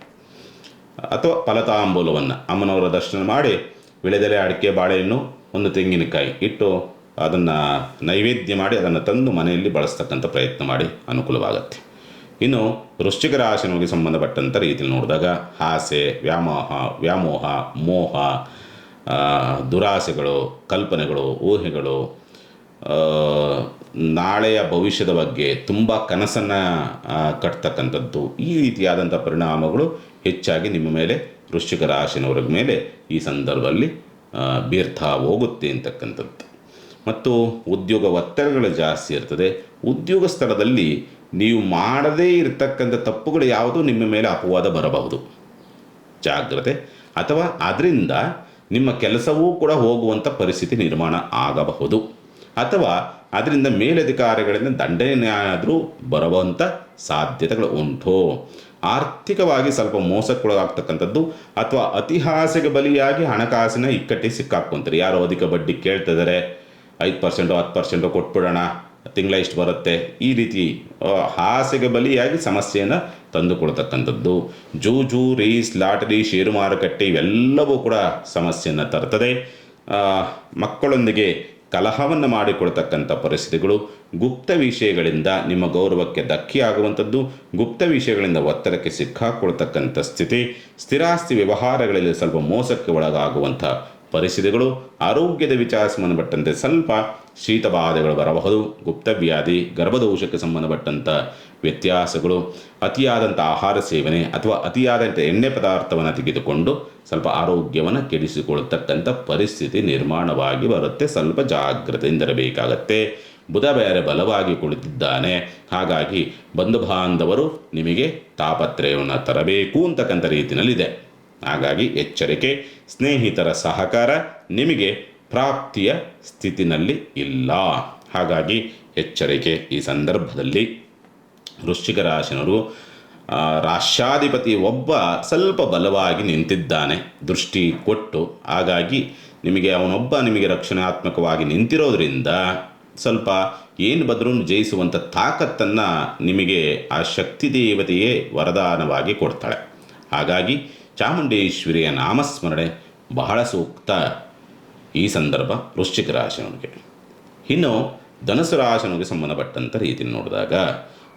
ಅಥವಾ ಫಲತಾಂಬೂಲವನ್ನು ಅಮ್ಮನವರ ದರ್ಶನ ಮಾಡಿ ವಿಳೆದೆಲೆ, ಅಡಿಕೆ, ಬಾಳೆಹಣ್ಣು, ಒಂದು ತೆಂಗಿನಕಾಯಿ ಇಟ್ಟು ಅದನ್ನು ನೈವೇದ್ಯ ಮಾಡಿ ಅದನ್ನು ತಂದು ಮನೆಯಲ್ಲಿ ಬಳಸ್ತಕ್ಕಂಥ ಪ್ರಯತ್ನ ಮಾಡಿ, ಅನುಕೂಲವಾಗುತ್ತೆ. ಇನ್ನು ವೃಶ್ಚಿಕ ರಾಶಿಗೆ ಸಂಬಂಧಪಟ್ಟಂಥ ರೀತಿಯಲ್ಲಿ ನೋಡಿದಾಗ ಆಸೆ, ವ್ಯಾಮೋಹ, ಮೋಹ, ದುರಾಸೆಗಳು, ಕಲ್ಪನೆಗಳು, ಊಹೆಗಳು, ನಾಳೆಯ ಭವಿಷ್ಯದ ಬಗ್ಗೆ ತುಂಬ ಕನಸನ್ನು ಕಟ್ತಕ್ಕಂಥದ್ದು, ಈ ರೀತಿಯಾದಂಥ ಪರಿಣಾಮಗಳು ಹೆಚ್ಚಾಗಿ ನಿಮ್ಮ ಮೇಲೆ, ವೃಶ್ಚಿಕ ರಾಶಿನವರ ಮೇಲೆ ಈ ಸಂದರ್ಭದಲ್ಲಿ ಬೀರ್ತಾ ಹೋಗುತ್ತೆ ಅಂತಕ್ಕಂಥದ್ದು. ಮತ್ತು ಉದ್ಯೋಗ ಒತ್ತಡಗಳು ಜಾಸ್ತಿ ಇರ್ತದೆ. ಉದ್ಯೋಗ ಸ್ಥಳದಲ್ಲಿ ನೀವು ಮಾಡದೇ ಇರತಕ್ಕಂಥ ತಪ್ಪುಗಳು ಯಾವುದೂ ನಿಮ್ಮ ಮೇಲೆ ಅಪವಾದ ಬರಬಹುದು, ಜಾಗ್ರತೆ. ಅಥವಾ ಅದರಿಂದ ನಿಮ್ಮ ಕೆಲಸವೂ ಕೂಡ ಹೋಗುವಂಥ ಪರಿಸ್ಥಿತಿ ನಿರ್ಮಾಣ ಆಗಬಹುದು. ಅಥವಾ ಅದರಿಂದ ಮೇಲಧಿಕಾರಿಗಳಿಂದ ದಂಡನೆ ಆದರೂ ಬರುವಂಥ ಸಾಧ್ಯತೆಗಳು ಉಂಟು. ಆರ್ಥಿಕವಾಗಿ ಸ್ವಲ್ಪ ಮೋಸಕ್ಕೊಳಗಾಗ್ತಕ್ಕಂಥದ್ದು ಅಥವಾ ಅತಿಹಾಸೆಗೆ ಬಲಿಯಾಗಿ ಹಣಕಾಸಿನ ಇಕ್ಕಟ್ಟಿಗೆ ಸಿಕ್ಕಾಕ್ಕೊಂತಾರೆ. ಯಾರೋ ಅಧಿಕ ಬಡ್ಡಿ ಕೇಳ್ತಿದ್ದಾರೆ, 5% 10% ಕೊಟ್ಬಿಡೋಣ, ತಿಂಗಳ ಇಷ್ಟು ಬರುತ್ತೆ, ಈ ರೀತಿ ಆಸೆಗೆ ಬಲಿಯಾಗಿ ಸಮಸ್ಯೆಯನ್ನು ತಂದುಕೊಳ್ತಕ್ಕಂಥದ್ದು. ಜೂಜು, ರೇಸ್, ಲಾಟರಿ, ಷೇರು ಮಾರುಕಟ್ಟೆ ಇವೆಲ್ಲವೂ ಕೂಡ ಸಮಸ್ಯೆಯನ್ನು ತರ್ತದೆ. ಮಕ್ಕಳೊಂದಿಗೆ ಕಲಹವನ್ನು ಮಾಡಿಕೊಳ್ತಕ್ಕಂಥ ಪರಿಸ್ಥಿತಿಗಳು, ಗುಪ್ತ ವಿಷಯಗಳಿಂದ ನಿಮ್ಮ ಗೌರವಕ್ಕೆ ಧಕ್ಕೆಯಾಗುವಂಥದ್ದು, ಗುಪ್ತ ವಿಷಯಗಳಿಂದ ಒತ್ತಡಕ್ಕೆ ಸಿಕ್ಕಾಕೊಳ್ತಕ್ಕಂಥ ಸ್ಥಿತಿ, ಸ್ಥಿರಾಸ್ತಿ ವ್ಯವಹಾರಗಳಲ್ಲಿ ಸ್ವಲ್ಪ ಮೋಸಕ್ಕೆ ಒಳಗಾಗುವಂಥ ಪರಿಸ್ಥಿತಿಗಳು, ಆರೋಗ್ಯದ ವಿಚಾರ ಸಂಬಂಧಪಟ್ಟಂತೆ ಸ್ವಲ್ಪ ಶೀತಬಾಧೆಗಳು ಬರಬಹುದು, ಗುಪ್ತವ್ಯಾಧಿ, ಗರ್ಭದೋಷಕ್ಕೆ ಸಂಬಂಧಪಟ್ಟಂಥ ವ್ಯತ್ಯಾಸಗಳು, ಅತಿಯಾದಂಥ ಆಹಾರ ಸೇವನೆ ಅಥವಾ ಅತಿಯಾದಂಥ ಎಣ್ಣೆ ಪದಾರ್ಥವನ್ನು ತೆಗೆದುಕೊಂಡು ಸ್ವಲ್ಪ ಆರೋಗ್ಯವನ್ನು ಕೆಡಿಸಿಕೊಳ್ತಕ್ಕಂಥ ಪರಿಸ್ಥಿತಿ ನಿರ್ಮಾಣವಾಗಿ ಬರುತ್ತೆ. ಸ್ವಲ್ಪ ಜಾಗ್ರತೆಯಿಂದಿರಬೇಕಾಗತ್ತೆ. ಬುಧ ಬೇರೆ ಬಲವಾಗಿ ಕುಳಿತಿದ್ದಾನೆ, ಹಾಗಾಗಿ ಬಂಧು ಬಾಂಧವರು ನಿಮಗೆ ತಾಪತ್ರಯವನ್ನು ತರಬೇಕು ಅಂತಕ್ಕಂಥ ರೀತಿಯಲ್ಲಿದೆ. ಹಾಗಾಗಿ ಎಚ್ಚರಿಕೆ. ಸ್ನೇಹಿತರ ಸಹಕಾರ ನಿಮಗೆ ಪ್ರಾಪ್ತಿಯ ಸ್ಥಿತಿನಲ್ಲಿ ಇಲ್ಲ, ಹಾಗಾಗಿ ಎಚ್ಚರಿಕೆ. ಈ ಸಂದರ್ಭದಲ್ಲಿ ವೃಶ್ಚಿಕ ರಾಶಿನವರು ರಾಶ್ಯಾಧಿಪತಿ ಒಬ್ಬ ಸ್ವಲ್ಪ ಬಲವಾಗಿ ನಿಂತಿದ್ದಾನೆ ದೃಷ್ಟಿ ಕೊಟ್ಟು, ಹಾಗಾಗಿ ಅವನೊಬ್ಬ ನಿಮಗೆ ರಕ್ಷಣಾತ್ಮಕವಾಗಿ ನಿಂತಿರೋದ್ರಿಂದ ಸ್ವಲ್ಪ ಏನು ಬದ್ರೂ ಜಯಿಸುವಂಥ ತಾಕತ್ತನ್ನು ನಿಮಗೆ ಆ ಶಕ್ತಿ ದೇವತೆಯೇ ವರದಾನವಾಗಿ ಕೊಡ್ತಾಳೆ. ಹಾಗಾಗಿ ಚಾಮುಂಡೇಶ್ವರಿಯ ನಾಮಸ್ಮರಣೆ ಬಹಳ ಸೂಕ್ತ ಈ ಸಂದರ್ಭ ವೃಶ್ಚಿಕ ರಾಶಿಯವರಿಗೆ. ಇನ್ನು ಧನುಸು ರಾಶಿಯವರಿಗೆ ಸಂಬಂಧಪಟ್ಟಂಥ ರೀತಿಯಲ್ಲಿ ನೋಡಿದಾಗ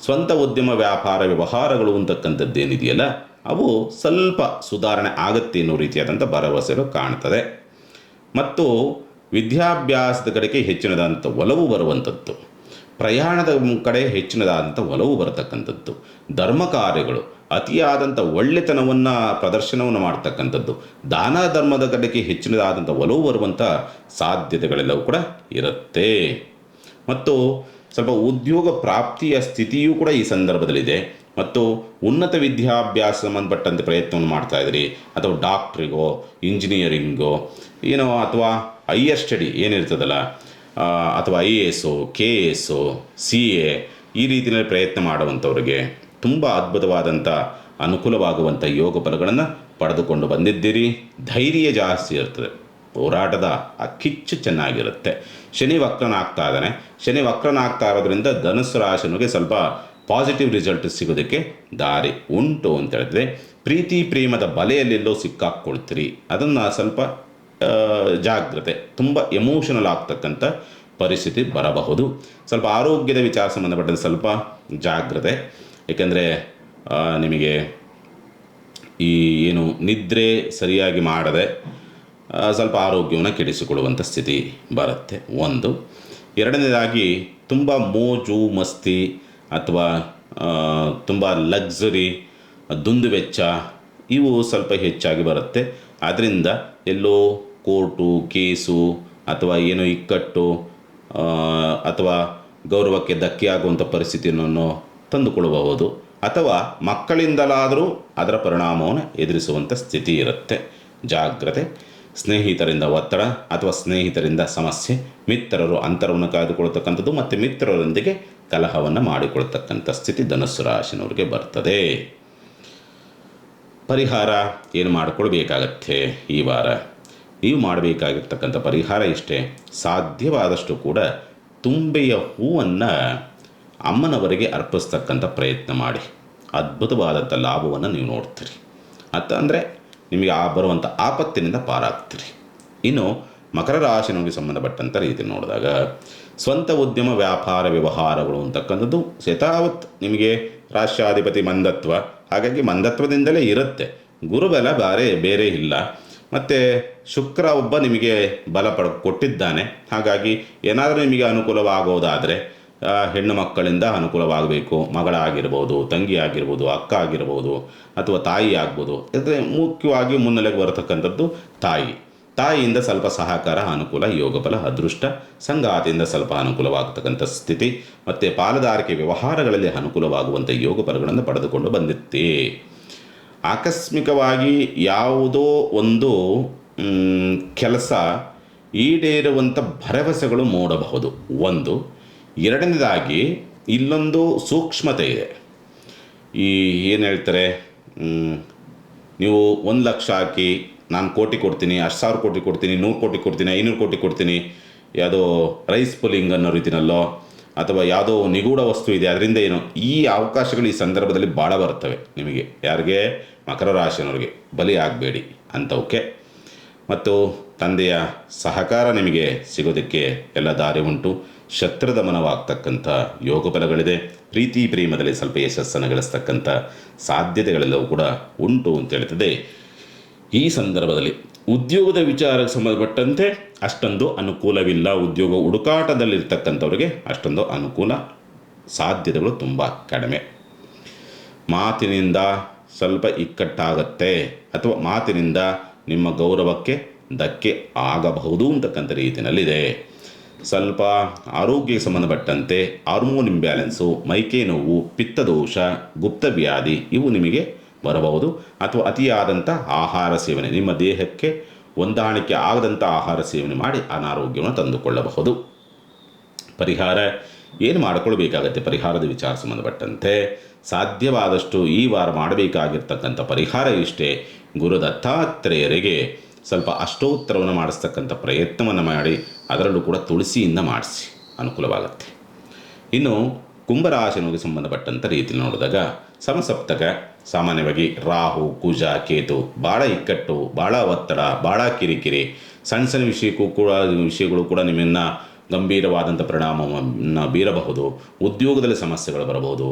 ಸ್ವಂತ ಉದ್ಯಮ, ವ್ಯಾಪಾರ, ವ್ಯವಹಾರಗಳು ಅಂತಕ್ಕಂಥದ್ದೇನಿದೆಯಲ್ಲ, ಅವು ಸ್ವಲ್ಪ ಸುಧಾರಣೆ ಆಗುತ್ತೆ ಅನ್ನೋ ರೀತಿಯಾದಂಥ ಭರವಸೆಗಳು ಕಾಣ್ತದೆ. ಮತ್ತು ವಿದ್ಯಾಭ್ಯಾಸದ ಕಡೆಗೆ ಹೆಚ್ಚಿನದಾದಂಥ ಒಲವು ಬರುವಂಥದ್ದು, ಪ್ರಯಾಣದ ಕಡೆ ಹೆಚ್ಚಿನದಾದಂಥ ಒಲವು ಬರತಕ್ಕಂಥದ್ದು, ಧರ್ಮ ಕಾರ್ಯಗಳು, ಅತಿಯಾದಂಥ ಒಳ್ಳೆತನವನ್ನು ಪ್ರದರ್ಶನವನ್ನು ಮಾಡ್ತಕ್ಕಂಥದ್ದು, ದಾನ ಧರ್ಮದ ಕಡೆಗೆ ಹೆಚ್ಚಿನದಾದಂಥ ಒಲವು ಬರುವಂಥ ಸಾಧ್ಯತೆಗಳೆಲ್ಲವೂ ಕೂಡ ಇರುತ್ತೆ. ಮತ್ತು ಸ್ವಲ್ಪ ಉದ್ಯೋಗ ಪ್ರಾಪ್ತಿಯ ಸ್ಥಿತಿಯೂ ಕೂಡ ಈ ಸಂದರ್ಭದಲ್ಲಿದೆ. ಮತ್ತು ಉನ್ನತ ವಿದ್ಯಾಭ್ಯಾಸ ಸಂಬಂಧಪಟ್ಟಂತೆ ಪ್ರಯತ್ನವನ್ನು ಮಾಡ್ತಾ ಇದ್ದೀರಿ, ಅಥವಾ ಡಾಕ್ಟ್ರಿಗೋ ಇಂಜಿನಿಯರಿಂಗೋ ಏನೋ, ಅಥವಾ ಹೈಯರ್ ಸ್ಟಡಿ ಏನಿರ್ತದಲ್ಲ, ಅಥವಾ IAS KS CA ಈ ರೀತಿಯಲ್ಲಿ ಪ್ರಯತ್ನ ಮಾಡುವಂಥವ್ರಿಗೆ ತುಂಬ ಅದ್ಭುತವಾದಂಥ ಅನುಕೂಲವಾಗುವಂಥ ಯೋಗ ಫಲಗಳನ್ನು ಪಡೆದುಕೊಂಡು ಬಂದಿದ್ದೀರಿ. ಧೈರ್ಯ ಜಾಸ್ತಿ ಇರ್ತದೆ, ಹೋರಾಟದ ಆ ಕಿಚ್ಚು ಚೆನ್ನಾಗಿರುತ್ತೆ. ಶನಿ ವಕ್ರನಾಗ್ತಾ ಇದ್ದಾನೆ. ಶನಿ ವಕ್ರನಾಗ್ತಾ ಇರೋದ್ರಿಂದ ಧನುಸ್ಸು ರಾಶಿನಿಗೆ ಸ್ವಲ್ಪ ಪಾಸಿಟಿವ್ ರಿಸಲ್ಟ್ ಸಿಗೋದಕ್ಕೆ ದಾರಿ ಉಂಟು ಅಂತ ಹೇಳಿದ್ರೆ, ಪ್ರೀತಿ ಪ್ರೇಮದ ಬಲೆಯಲ್ಲೆಲ್ಲೋ ಸಿಕ್ಕಾಕ್ಕೊಳ್ತೀರಿ, ಅದನ್ನು ಸ್ವಲ್ಪ ಜಾಗ್ರತೆ, ತುಂಬ ಎಮೋಷನಲ್ ಆಗ್ತಕ್ಕಂಥ ಪರಿಸ್ಥಿತಿ ಬರಬಹುದು. ಸ್ವಲ್ಪ ಆರೋಗ್ಯದ ವಿಚಾರ ಸಂಬಂಧಪಟ್ಟಂತೆ ಸ್ವಲ್ಪ ಜಾಗ್ರತೆ, ಏಕೆಂದರೆ ನಿಮಗೆ ಈ ಏನು ನಿದ್ರೆ ಸರಿಯಾಗಿ ಮಾಡದೆ ಸ್ವಲ್ಪ ಆರೋಗ್ಯವನ್ನು ಕೆಡಿಸಿಕೊಳ್ಳುವಂಥ ಸ್ಥಿತಿ ಬರುತ್ತೆ ಒಂದು. ಎರಡನೇದಾಗಿ ತುಂಬ ಮೋಜು ಮಸ್ತಿ ಅಥವಾ ತುಂಬ ಲಕ್ಸುರಿ ದುಂದು ವೆಚ್ಚ ಇವು ಸ್ವಲ್ಪ ಹೆಚ್ಚಾಗಿ ಬರುತ್ತೆ. ಆದ್ದರಿಂದ ಎಲ್ಲೋ ಕೋರ್ಟು ಕೇಸು ಅಥವಾ ಏನೋ ಇಕ್ಕಟ್ಟು ಅಥವಾ ಗೌರವಕ್ಕೆ ಧಕ್ಕೆ ಆಗುವಂಥ ಪರಿಸ್ಥಿತಿಯನ್ನು ತಂದುಕೊಳ್ಳಬಹುದು, ಅಥವಾ ಮಕ್ಕಳಿಂದಲಾದರೂ ಅದರ ಪರಿಣಾಮವನ್ನು ಎದುರಿಸುವಂಥ ಸ್ಥಿತಿ ಇರುತ್ತೆ. ಜಾಗ್ರತೆ. ಸ್ನೇಹಿತರಿಂದ ಒತ್ತಡ ಅಥವಾ ಸ್ನೇಹಿತರಿಂದ ಸಮಸ್ಯೆ, ಮಿತ್ರರು ಅಂತರವನ್ನು ಕಾಯ್ದುಕೊಳ್ತಕ್ಕಂಥದ್ದು ಮತ್ತು ಮಿತ್ರರೊಂದಿಗೆ ಕಲಹವನ್ನು ಮಾಡಿಕೊಳ್ತಕ್ಕಂಥ ಸ್ಥಿತಿ ಧನುಸ್ಸು ರಾಶಿನವರಿಗೆ ಬರ್ತದೆ. ಪರಿಹಾರ ಏನು ಮಾಡಿಕೊಳ್ಬೇಕಾಗತ್ತೆ ಈ ವಾರ? ನೀವು ಮಾಡಬೇಕಾಗಿರ್ತಕ್ಕಂಥ ಪರಿಹಾರ ಇಷ್ಟೇ. ಸಾಧ್ಯವಾದಷ್ಟು ಕೂಡ ತುಂಬೆಯ ಹೂವನ್ನು ಅಮ್ಮನವರಿಗೆ ಅರ್ಪಿಸ್ತಕ್ಕಂಥ ಪ್ರಯತ್ನ ಮಾಡಿ, ಅದ್ಭುತವಾದಂಥ ಲಾಭವನ್ನು ನೀವು ನೋಡ್ತೀರಿ. ಅಂದರೆ ನಿಮಗೆ ಬರುವಂಥ ಆಪತ್ತಿನಿಂದ ಪಾರಾಗ್ತೀರಿ. ಇನ್ನು ಮಕರ ರಾಶಿನವರಿಗೆ ಸಂಬಂಧಪಟ್ಟಂಥ ರೀತಿ ನೋಡಿದಾಗ, ಸ್ವಂತ ಉದ್ಯಮ ವ್ಯಾಪಾರ ವ್ಯವಹಾರಗಳು ಅಂತಕ್ಕಂಥದ್ದು ಯಥಾವತ್ ನಿಮಗೆ ರಾಷ್ಟ್ರಾಧಿಪತಿ ಮಂದತ್ವ, ಹಾಗಾಗಿ ಮಂದತ್ವದಿಂದಲೇ ಇರುತ್ತೆ. ಗುರುಬಲ ಬೇರೆ ಇಲ್ಲ. ಮತ್ತು ಶುಕ್ರ ಒಬ್ಬ ನಿಮಗೆ ಬಲ ಕೊಟ್ಟಿದ್ದಾನೆ. ಹಾಗಾಗಿ ಏನಾದರೂ ನಿಮಗೆ ಅನುಕೂಲವಾಗೋದಾದರೆ ಹೆಣ್ಣು ಮಕ್ಕಳಿಂದ ಅನುಕೂಲವಾಗಬೇಕು. ಮಗಳಾಗಿರ್ಬೋದು, ತಂಗಿ ಆಗಿರ್ಬೋದು, ಅಕ್ಕ ಆಗಿರ್ಬೋದು, ಅಥವಾ ತಾಯಿ ಆಗ್ಬೋದು. ಅಂದರೆ ಮುಖ್ಯವಾಗಿ ಮುನ್ನೆಲೆಗೆ ಬರತಕ್ಕಂಥದ್ದು ತಾಯಿಯಿಂದ ಸ್ವಲ್ಪ ಸಹಕಾರ, ಅನುಕೂಲ, ಯೋಗಬಲ, ಅದೃಷ್ಟ, ಸಂಗಾತಿಯಿಂದ ಸ್ವಲ್ಪ ಅನುಕೂಲವಾಗತಕ್ಕಂಥ ಸ್ಥಿತಿ, ಮತ್ತು ಪಾಲುದಾರಿಕೆ ವ್ಯವಹಾರಗಳಲ್ಲಿ ಅನುಕೂಲವಾಗುವಂಥ ಯೋಗ ಫಲಗಳನ್ನು ಪಡೆದುಕೊಂಡು ಬಂದಿತ್ತೆ. ಆಕಸ್ಮಿಕವಾಗಿ ಯಾವುದೋ ಒಂದು ಕೆಲಸ ಈಡೇರುವಂಥ ಭರವಸೆಗಳು ಮೂಡಬಹುದು ಒಂದು. ಎರಡನೇದಾಗಿ ಇಲ್ಲೊಂದು ಸೂಕ್ಷ್ಮತೆ ಇದೆ. ಏನು ಹೇಳ್ತಾರೆ, ನೀವು 1 ಲಕ್ಷ ಹಾಕಿ ನಾನು ಕೋಟಿ ಕೊಡ್ತೀನಿ, 10,000 ಕೋಟಿ ಕೊಡ್ತೀನಿ, 100 ಕೋಟಿ ಕೊಡ್ತೀನಿ, 500 ಕೋಟಿ ಕೊಡ್ತೀನಿ, ಯಾವುದೋ ರೈಸ್ ಪುಲಿಂಗ್ ಅನ್ನೋ ರೀತಿನಲ್ಲೋ, ಅಥವಾ ಯಾವುದೋ ನಿಗೂಢ ವಸ್ತು ಇದೆ ಅದರಿಂದ ಏನೋ, ಈ ಅವಕಾಶಗಳು ಈ ಸಂದರ್ಭದಲ್ಲಿ ಭಾಳ ಬರ್ತವೆ ನಿಮಗೆ. ಯಾರಿಗೆ? ಮಕರ ರಾಶಿಯವ್ರಿಗೆ. ಬಲಿ ಆಗಬೇಡಿ ಅಂಥವಕ್ಕೆ. ಮತ್ತು ತಂದೆಯ ಸಹಕಾರ ನಿಮಗೆ ಸಿಗೋದಕ್ಕೆ ಎಲ್ಲ ದಾರಿ ಉಂಟು. ಶತ್ರುದಮನವಾಗ್ತಕ್ಕಂಥ ಯೋಗ ಫಲಗಳಿದೆ. ಪ್ರೀತಿ ಪ್ರೇಮದಲ್ಲಿ ಸ್ವಲ್ಪ ಯಶಸ್ಸನ್ನು ಗಳಿಸ್ತಕ್ಕಂಥ ಸಾಧ್ಯತೆಗಳೆಲ್ಲವೂ ಕೂಡ ಉಂಟು ಅಂತ ಹೇಳ್ತದೆ. ಈ ಸಂದರ್ಭದಲ್ಲಿ ಉದ್ಯೋಗದ ವಿಚಾರಕ್ಕೆ ಸಂಬಂಧಪಟ್ಟಂತೆ ಅಷ್ಟೊಂದು ಅನುಕೂಲವಿಲ್ಲ. ಉದ್ಯೋಗ ಹುಡುಕಾಟದಲ್ಲಿರ್ತಕ್ಕಂಥವ್ರಿಗೆ ಅಷ್ಟೊಂದು ಅನುಕೂಲ ಸಾಧ್ಯತೆಗಳು ತುಂಬ ಕಡಿಮೆ. ಮಾತಿನಿಂದ ಸ್ವಲ್ಪ ಇಕ್ಕಟ್ಟಾಗತ್ತೆ, ಅಥವಾ ಮಾತಿನಿಂದ ನಿಮ್ಮ ಗೌರವಕ್ಕೆ ಧಕ್ಕೆ ಆಗಬಹುದು ಅಂತಕ್ಕಂಥ ರೀತಿಯಲ್ಲಿದೆ. ಸ್ವಲ್ಪ ಆರೋಗ್ಯಕ್ಕೆ ಸಂಬಂಧಪಟ್ಟಂತೆ ಹಾರ್ಮೋನ್ ಇಂಬ್ಯಾಲೆನ್ಸು, ಮೈಕೈ ನೋವು, ಪಿತ್ತದೋಷ, ಗುಪ್ತವ್ಯಾಧಿ ಇವು ನಿಮಗೆ ಬರಬಹುದು. ಅಥವಾ ಅತಿಯಾದಂಥ ಆಹಾರ ಸೇವನೆ, ನಿಮ್ಮ ದೇಹಕ್ಕೆ ಹೊಂದಾಣಿಕೆ ಆಗದಂಥ ಆಹಾರ ಸೇವನೆ ಮಾಡಿ ಅನಾರೋಗ್ಯವನ್ನು ತಂದುಕೊಳ್ಳಬಹುದು. ಪರಿಹಾರ ಏನು ಮಾಡಿಕೊಳ್ಬೇಕಾಗತ್ತೆ? ಪರಿಹಾರದ ವಿಚಾರ ಸಂಬಂಧಪಟ್ಟಂತೆ ಸಾಧ್ಯವಾದಷ್ಟು ಈ ವಾರ ಮಾಡಬೇಕಾಗಿರ್ತಕ್ಕಂಥ ಪರಿಹಾರ ಇಷ್ಟೇ. ಗುರು ದತ್ತಾತ್ರೇಯರಿಗೆ ಸ್ವಲ್ಪ ಅಷ್ಟೋತ್ತರವನ್ನು ಮಾಡಿಸ್ತಕ್ಕಂಥ ಪ್ರಯತ್ನವನ್ನು ಮಾಡಿ, ಅದರಲ್ಲೂ ಕೂಡ ತುಳಸಿಯಿಂದ ಮಾಡಿಸಿ, ಅನುಕೂಲವಾಗುತ್ತೆ. ಇನ್ನು ಕುಂಭರಾಶಿನಿಗೆ ಸಂಬಂಧಪಟ್ಟಂಥ ರೀತಿಯಲ್ಲಿ ನೋಡಿದಾಗ, ಸಮಸಪ್ತಕ ಸಾಮಾನ್ಯವಾಗಿ ರಾಹು, ಕುಜ, ಕೇತು ಭಾಳ ಇಕ್ಕಟ್ಟು, ಭಾಳ ಒತ್ತಡ, ಭಾಳ ಕಿರಿಕಿರಿ, ಸಣ್ಣ ವಿಷಯಗಳು ಕೂಡ ನಿಮ್ಮನ್ನು ಗಂಭೀರವಾದಂಥ ಪರಿಣಾಮವನ್ನು ಬೀರಬಹುದು. ಉದ್ಯೋಗದಲ್ಲಿ ಸಮಸ್ಯೆಗಳು ಬರಬಹುದು.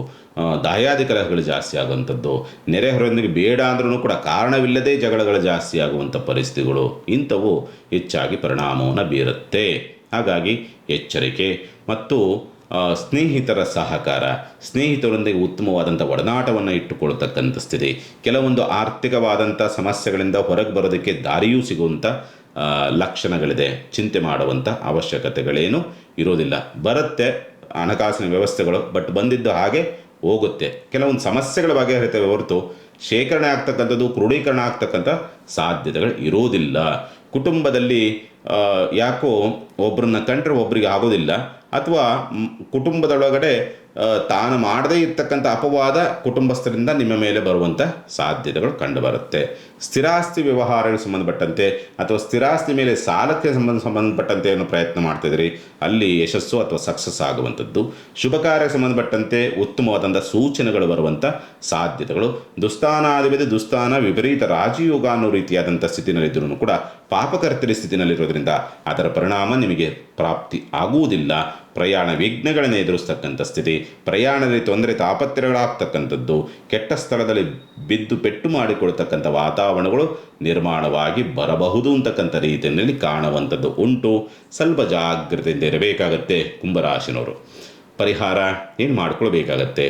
ದಾಯಾದಿ ಕಲಹಗಳು ಜಾಸ್ತಿ ಆಗುವಂಥದ್ದು, ನೆರೆಹೊರೆಯೊಂದಿಗೆ ಬೇಡ ಅಂದ್ರೂ ಕೂಡ ಕಾರಣವಿಲ್ಲದೆ ಜಗಳಗಳು ಜಾಸ್ತಿ ಆಗುವಂಥ ಪರಿಸ್ಥಿತಿಗಳು ಇಂಥವು ಹೆಚ್ಚಾಗಿ ಪರಿಣಾಮವನ್ನು ಬೀರುತ್ತೆ. ಹಾಗಾಗಿ ಎಚ್ಚರಿಕೆ. ಮತ್ತು ಸ್ನೇಹಿತರ ಸಹಕಾರ, ಸ್ನೇಹಿತರೊಂದಿಗೆ ಉತ್ತಮವಾದಂಥ ಒಡನಾಟವನ್ನು ಇಟ್ಟುಕೊಳ್ತಕ್ಕಂಥ ಸ್ಥಿತಿ, ಕೆಲವೊಂದು ಆರ್ಥಿಕವಾದಂಥ ಸಮಸ್ಯೆಗಳಿಂದ ಹೊರಗೆ ಬರೋದಕ್ಕೆ ದಾರಿಯೂ ಸಿಗುವಂಥ ಲಕ್ಷಣಗಳಿದೆ. ಚಿಂತೆ ಮಾಡುವಂಥ ಅವಶ್ಯಕತೆಗಳೇನು ಇರೋದಿಲ್ಲ. ಬರುತ್ತೆ, ಹಣಕಾಸಿನ ವ್ಯವಸ್ಥೆಗಳು, ಬಟ್ ಬಂದಿದ್ದು ಹಾಗೆ ಹೋಗುತ್ತೆ. ಕೆಲವೊಂದು ಸಮಸ್ಯೆಗಳ ಬಗೆಹರಿತವೆ ಹೊರತು ಶೇಖರಣೆ ಆಗ್ತಕ್ಕಂಥದ್ದು, ಕ್ರೋಢೀಕರಣ ಆಗ್ತಕ್ಕಂಥ ಸಾಧ್ಯತೆಗಳು ಇರೋದಿಲ್ಲ. ಕುಟುಂಬದಲ್ಲಿ ಯಾಕೋ ಒಬ್ಬರನ್ನ ಕಂಡ್ರೆ ಒಬ್ಬರಿಗೆ ಆಗೋದಿಲ್ಲ, ಅಥವಾ ಕುಟುಂಬದೊಳಗಡೆ ತಾನು ಮಾಡದೇ ಇರ್ತಕ್ಕಂಥ ಅಪವಾದ ಕುಟುಂಬಸ್ಥರಿಂದ ನಿಮ್ಮ ಮೇಲೆ ಬರುವಂಥ ಸಾಧ್ಯತೆಗಳು ಕಂಡುಬರುತ್ತೆ. ಸ್ಥಿರಾಸ್ತಿ ವ್ಯವಹಾರಗಳಿಗೆ ಸಂಬಂಧಪಟ್ಟಂತೆ ಅಥವಾ ಸ್ಥಿರಾಸ್ತಿ ಮೇಲೆ ಸಾಲಕ್ಕೆ ಸಂಬಂಧಪಟ್ಟಂತೆ ಏನೋ ಪ್ರಯತ್ನ ಮಾಡ್ತಿದ್ರಿ, ಅಲ್ಲಿ ಯಶಸ್ಸು ಅಥವಾ ಸಕ್ಸಸ್ ಆಗುವಂಥದ್ದು. ಶುಭ ಕಾರ್ಯಕ್ಕೆ ಸಂಬಂಧಪಟ್ಟಂತೆ ಉತ್ತಮವಾದಂಥ ಸೂಚನೆಗಳು ಬರುವಂಥ ಸಾಧ್ಯತೆಗಳು. ದುಸ್ಥಾನಾಧಿಪತಿ ದುಸ್ಥಾನ ವಿಪರೀತ ರಾಜಯೋಗ ಅನ್ನೋ ರೀತಿಯಾದಂಥ ಸ್ಥಿತಿನಲ್ಲಿದ್ದರೂ ಕೂಡ ಪಾಪಕರ್ತರಿ ಸ್ಥಿತಿನಲ್ಲಿರೋದ್ರಿಂದ ಅದರ ಪರಿಣಾಮ ನಿಮಗೆ ಪ್ರಾಪ್ತಿ ಆಗುವುದಿಲ್ಲ. ಪ್ರಯಾಣ ವಿಘ್ನಗಳನ್ನು ಎದುರಿಸ್ತಕ್ಕಂಥ ಸ್ಥಿತಿ, ಪ್ರಯಾಣದಲ್ಲಿ ತೊಂದರೆ ತಾಪತ್ರಯಗಳಾಗ್ತಕ್ಕಂಥದ್ದು, ಕೆಟ್ಟ ಸ್ಥಳದಲ್ಲಿ ಬಿದ್ದು ಪೆಟ್ಟು ಮಾಡಿಕೊಳ್ತಕ್ಕಂಥ ವಾತಾವರಣಗಳು ನಿರ್ಮಾಣವಾಗಿ ಬರಬಹುದು ಅಂತಕ್ಕಂಥ ರೀತಿಯಲ್ಲಿ ಕಾಣುವಂಥದ್ದು ಉಂಟು. ಸ್ವಲ್ಪ ಜಾಗ್ರತೆಯಿಂದ ಇರಬೇಕಾಗತ್ತೆ ಕುಂಭರಾಶಿನವರು. ಪರಿಹಾರ ಏನು ಮಾಡ್ಕೊಳ್ಬೇಕಾಗತ್ತೆ?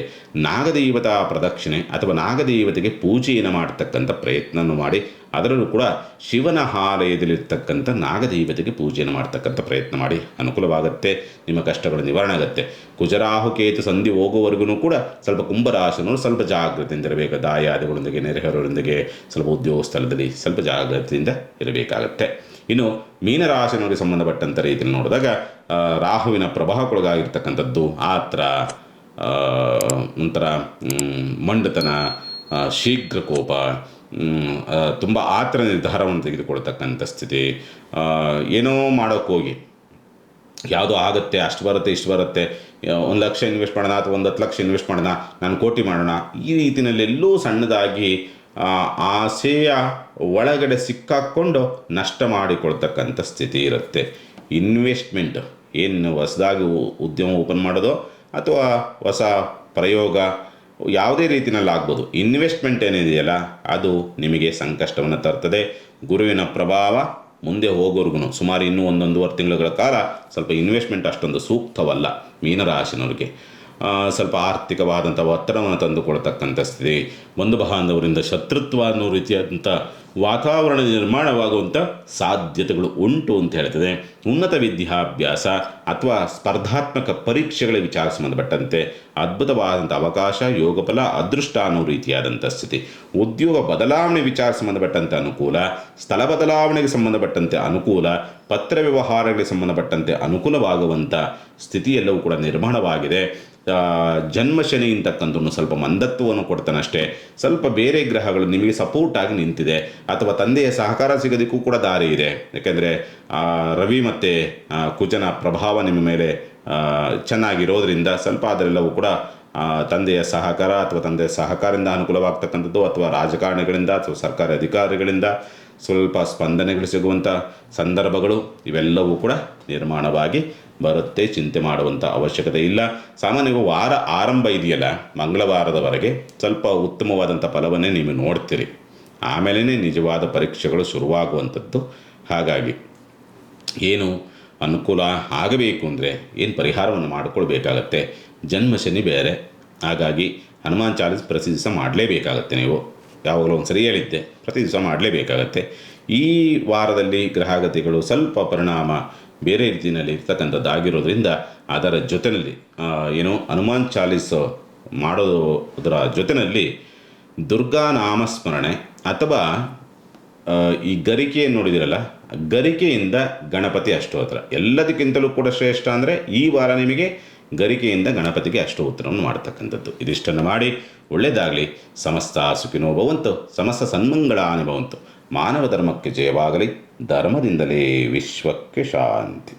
ನಾಗದೇವತಾ ಪ್ರದಕ್ಷಿಣೆ ಅಥವಾ ನಾಗದೇವತೆಗೆ ಪೂಜೆಯನ್ನು ಮಾಡ್ತಕ್ಕಂಥ ಪ್ರಯತ್ನವನ್ನು ಮಾಡಿ, ಅದರಲ್ಲೂ ಕೂಡ ಶಿವನ ಆಲಯದಲ್ಲಿರ್ತಕ್ಕಂಥ ನಾಗದೇವತೆಗೆ ಪೂಜೆಯನ್ನು ಮಾಡ್ತಕ್ಕಂಥ ಪ್ರಯತ್ನ ಮಾಡಿ, ಅನುಕೂಲವಾಗುತ್ತೆ. ನಿಮ್ಮ ಕಷ್ಟಗಳು ನಿವಾರಣೆ ಆಗುತ್ತೆ. ಕುಜರಾಹುಕೇತು ಸಂಧಿ ಹೋಗುವವರೆಗೂ ಕೂಡ ಸ್ವಲ್ಪ ಕುಂಭರಾಶಿನವರು ಸ್ವಲ್ಪ ಜಾಗ್ರತೆಯಿಂದ ಇರಬೇಕು. ದಾಯಾದಿಗಳೊಂದಿಗೆ, ನೆರೆಹೊರವರೊಂದಿಗೆ, ಸ್ವಲ್ಪ ಉದ್ಯೋಗ ಸ್ಥಳದಲ್ಲಿ ಸ್ವಲ್ಪ ಜಾಗ್ರತೆಯಿಂದ ಇರಬೇಕಾಗತ್ತೆ. ಇನ್ನು ಮೀನರಾಶಿನವರಿಗೆ ಸಂಬಂಧಪಟ್ಟಂಥ ರೀತಿಯಲ್ಲಿ ನೋಡಿದಾಗ ರಾಹುವಿನ ಪ್ರಭಾವಕ್ಕೊಳಗಾಗಿರ್ತಕ್ಕಂಥದ್ದು ಆತ್ರ, ಒಂಥರ ಮಂಡತನ, ಶೀಘ್ರ ಕೋಪ, ತುಂಬ ಆತ್ರ ನಿರ್ಧಾರವನ್ನು ತೆಗೆದುಕೊಳ್ತಕ್ಕಂಥ ಸ್ಥಿತಿ. ಏನೋ ಮಾಡೋಕ್ಕೋಗಿ ಯಾವುದೋ ಆಗುತ್ತೆ, ಅಷ್ಟು ಬರುತ್ತೆ ಇಷ್ಟು ಬರುತ್ತೆ, 1 ಲಕ್ಷ ಇನ್ವೆಸ್ಟ್ ಮಾಡೋಣ ಅಥವಾ 10 ಲಕ್ಷ ಇನ್ವೆಸ್ಟ್ ಮಾಡೋಣ, ನಾನು ಕೋಟಿ ಮಾಡೋಣ, ಈ ರೀತಿಯಲ್ಲೆಲ್ಲೂ ಸಣ್ಣದಾಗಿ ಆಸೆಯ ಒಳಗಡೆ ಸಿಕ್ಕಾಕ್ಕೊಂಡು ನಷ್ಟ ಮಾಡಿಕೊಳ್ತಕ್ಕಂಥ ಸ್ಥಿತಿ ಇರುತ್ತೆ. ಇನ್ವೆಸ್ಟ್ಮೆಂಟ್ ಏನು ಹೊಸದಾಗಿ ಉದ್ಯಮ ಓಪನ್ ಮಾಡೋದು ಅಥವಾ ಹೊಸ ಪ್ರಯೋಗ ಯಾವುದೇ ರೀತಿಯಲ್ಲಿ ಆಗ್ಬೋದು, ಇನ್ವೆಸ್ಟ್ಮೆಂಟ್ ಏನಿದೆಯಲ್ಲ ಅದು ನಿಮಗೆ ಸಂಕಷ್ಟವನ್ನು ತರ್ತದೆ. ಗುರುವಿನ ಪ್ರಭಾವ ಮುಂದೆ ಹೋಗೋರ್ಗು ಸುಮಾರು ಇನ್ನೂ 1-1.5 ತಿಂಗಳುಗಳ ಕಾಲ ಸ್ವಲ್ಪ ಇನ್ವೆಸ್ಟ್ಮೆಂಟ್ ಅಷ್ಟೊಂದು ಸೂಕ್ತವಲ್ಲ. ಮೀನರಾಶಿನವ್ರಿಗೆ ಸ್ವಲ್ಪ ಆರ್ಥಿಕವಾದಂಥ ಒತ್ತಡವನ್ನು ತಂದುಕೊಳ್ತಕ್ಕಂಥ ಸ್ಥಿತಿ, ಬಂಧು ಬಾಂಧವರಿಂದ ಶತ್ರುತ್ವ ಅನ್ನೋ ರೀತಿಯಾದಂಥ ವಾತಾವರಣ ನಿರ್ಮಾಣವಾಗುವಂಥ ಸಾಧ್ಯತೆಗಳು ಉಂಟು ಅಂತ ಹೇಳ್ತದೆ. ಉನ್ನತ ವಿದ್ಯಾಭ್ಯಾಸ ಅಥವಾ ಸ್ಪರ್ಧಾತ್ಮಕ ಪರೀಕ್ಷೆಗಳ ವಿಚಾರ ಸಂಬಂಧಪಟ್ಟಂತೆ ಅದ್ಭುತವಾದಂಥ ಅವಕಾಶ, ಯೋಗಫಲ, ಅದೃಷ್ಟ ಅನ್ನೋ ರೀತಿಯಾದಂಥ ಸ್ಥಿತಿ. ಉದ್ಯೋಗ ಬದಲಾವಣೆ ವಿಚಾರ ಸಂಬಂಧಪಟ್ಟಂತೆ ಅನುಕೂಲ, ಸ್ಥಳ ಬದಲಾವಣೆಗೆ ಸಂಬಂಧಪಟ್ಟಂತೆ ಅನುಕೂಲ, ಪತ್ರ ವ್ಯವಹಾರಗಳಿಗೆ ಸಂಬಂಧಪಟ್ಟಂತೆ ಅನುಕೂಲವಾಗುವಂಥ ಸ್ಥಿತಿಯೆಲ್ಲವೂ ಕೂಡ ನಿರ್ಮಾಣವಾಗಿದೆ. ಜನ್ಮ ಶನಿ ಅಂತಕ್ಕಂಥದ್ದು ಸ್ವಲ್ಪ ಮಂದತ್ವವನ್ನು ಕೊಡ್ತಾನಷ್ಟೇ. ಸ್ವಲ್ಪ ಬೇರೆ ಗ್ರಹಗಳು ನಿಮಗೆ ಸಪೋರ್ಟಾಗಿ ನಿಂತಿದೆ, ಅಥವಾ ತಂದೆಯ ಸಹಕಾರ ಸಿಗೋದಕ್ಕೂ ಕೂಡ ದಾರಿ ಇದೆ. ಯಾಕೆಂದರೆ ರವಿ ಮತ್ತು ಕುಜನ ಪ್ರಭಾವ ನಿಮ್ಮ ಮೇಲೆ ಚೆನ್ನಾಗಿರೋದ್ರಿಂದ ಸ್ವಲ್ಪ ಅದರೆಲ್ಲವೂ ಕೂಡ ತಂದೆಯ ಸಹಕಾರ ಅಥವಾ ತಂದೆಯ ಸಹಕಾರದಿಂದ ಅನುಕೂಲವಾಗ್ತಕ್ಕಂಥದ್ದು, ಅಥವಾ ರಾಜಕಾರಣಿಗಳಿಂದ ಅಥವಾ ಸರ್ಕಾರಿ ಅಧಿಕಾರಿಗಳಿಂದ ಸ್ವಲ್ಪ ಸ್ಪಂದನೆಗಳು ಸಿಗುವಂಥ ಸಂದರ್ಭಗಳು ಇವೆಲ್ಲವೂ ಕೂಡ ನಿರ್ಮಾಣವಾಗಿ ಬರುತ್ತೆ. ಚಿಂತೆ ಮಾಡುವಂಥ ಅವಶ್ಯಕತೆ ಇಲ್ಲ. ಸಾಮಾನ್ಯವಾಗಿ ವಾರ ಆರಂಭ ಇದೆಯಲ್ಲ, ಮಂಗಳವಾರದವರೆಗೆ ಸ್ವಲ್ಪ ಉತ್ತಮವಾದಂಥ ಫಲವನ್ನೇ ನೀವು ನೋಡ್ತೀರಿ. ಆಮೇಲೆ ನಿಜವಾದ ಪರೀಕ್ಷೆಗಳು ಶುರುವಾಗುವಂಥದ್ದು. ಹಾಗಾಗಿ ಏನು ಅನುಕೂಲ ಆಗಬೇಕು ಅಂದರೆ ಏನು ಪರಿಹಾರವನ್ನು ಮಾಡಿಕೊಳ್ಬೇಕಾಗತ್ತೆ. ಜನ್ಮ ಶನಿ ಬೇರೆ, ಹಾಗಾಗಿ ಹನುಮಾನ್ ಚಾಲೀಸ್ ಪ್ರತಿ ದಿವಸ ಮಾಡಲೇಬೇಕಾಗತ್ತೆ. ನೀವು ಯಾವಾಗಲೂ ಒಂದು ಸರಿ ಹೇಳಿದ್ದೆ, ಪ್ರತಿ ದಿವಸ ಮಾಡಲೇಬೇಕಾಗತ್ತೆ. ಈ ವಾರದಲ್ಲಿ ಗ್ರಹಗತಿಗಳು ಸ್ವಲ್ಪ ಪರಿಣಾಮ ಬೇರೆ ರೀತಿಯಲ್ಲಿ ಇರ್ತಕ್ಕಂಥದ್ದಾಗಿರೋದ್ರಿಂದ ಅದರ ಜೊತೆಯಲ್ಲಿ ಏನು ಹನುಮಾನ್ ಚಾಲೀಸ್ ಮಾಡೋದರ ಜೊತೆಯಲ್ಲಿ ದುರ್ಗಾ ನಾಮಸ್ಮರಣೆ ಅಥವಾ ಈ ಗರಿಕೆ ನೋಡಿದಿರಲ್ಲ, ಗರಿಕೆಯಿಂದ ಗಣಪತಿ ಅಷ್ಟೋತ್ತರ ಎಲ್ಲದಕ್ಕಿಂತಲೂ ಕೂಡ ಶ್ರೇಷ್ಠ ಅಂದರೆ ಈ ವಾರ ನಿಮಗೆ ಗರಿಕೆಯಿಂದ ಗಣಪತಿಗೆ ಅಷ್ಟೋತ್ತರವನ್ನು ಮಾಡ್ತಕ್ಕಂಥದ್ದು. ಇದಿಷ್ಟನ್ನು ಮಾಡಿ ಒಳ್ಳೆಯದಾಗಲಿ. ಸಮಸ್ತ ಸುಖಿನೋ ಭವಂತು, ಸಮಸ್ತ ಸನ್ಮಂಗಳಾನಿ ಭವಂತು. ಮಾನವ ಧರ್ಮಕ್ಕೆ ಜಯವಾಗಲಿ. ಧರ್ಮದಿಂದಲೇ ವಿಶ್ವಕ್ಕೆ ಶಾಂತಿ.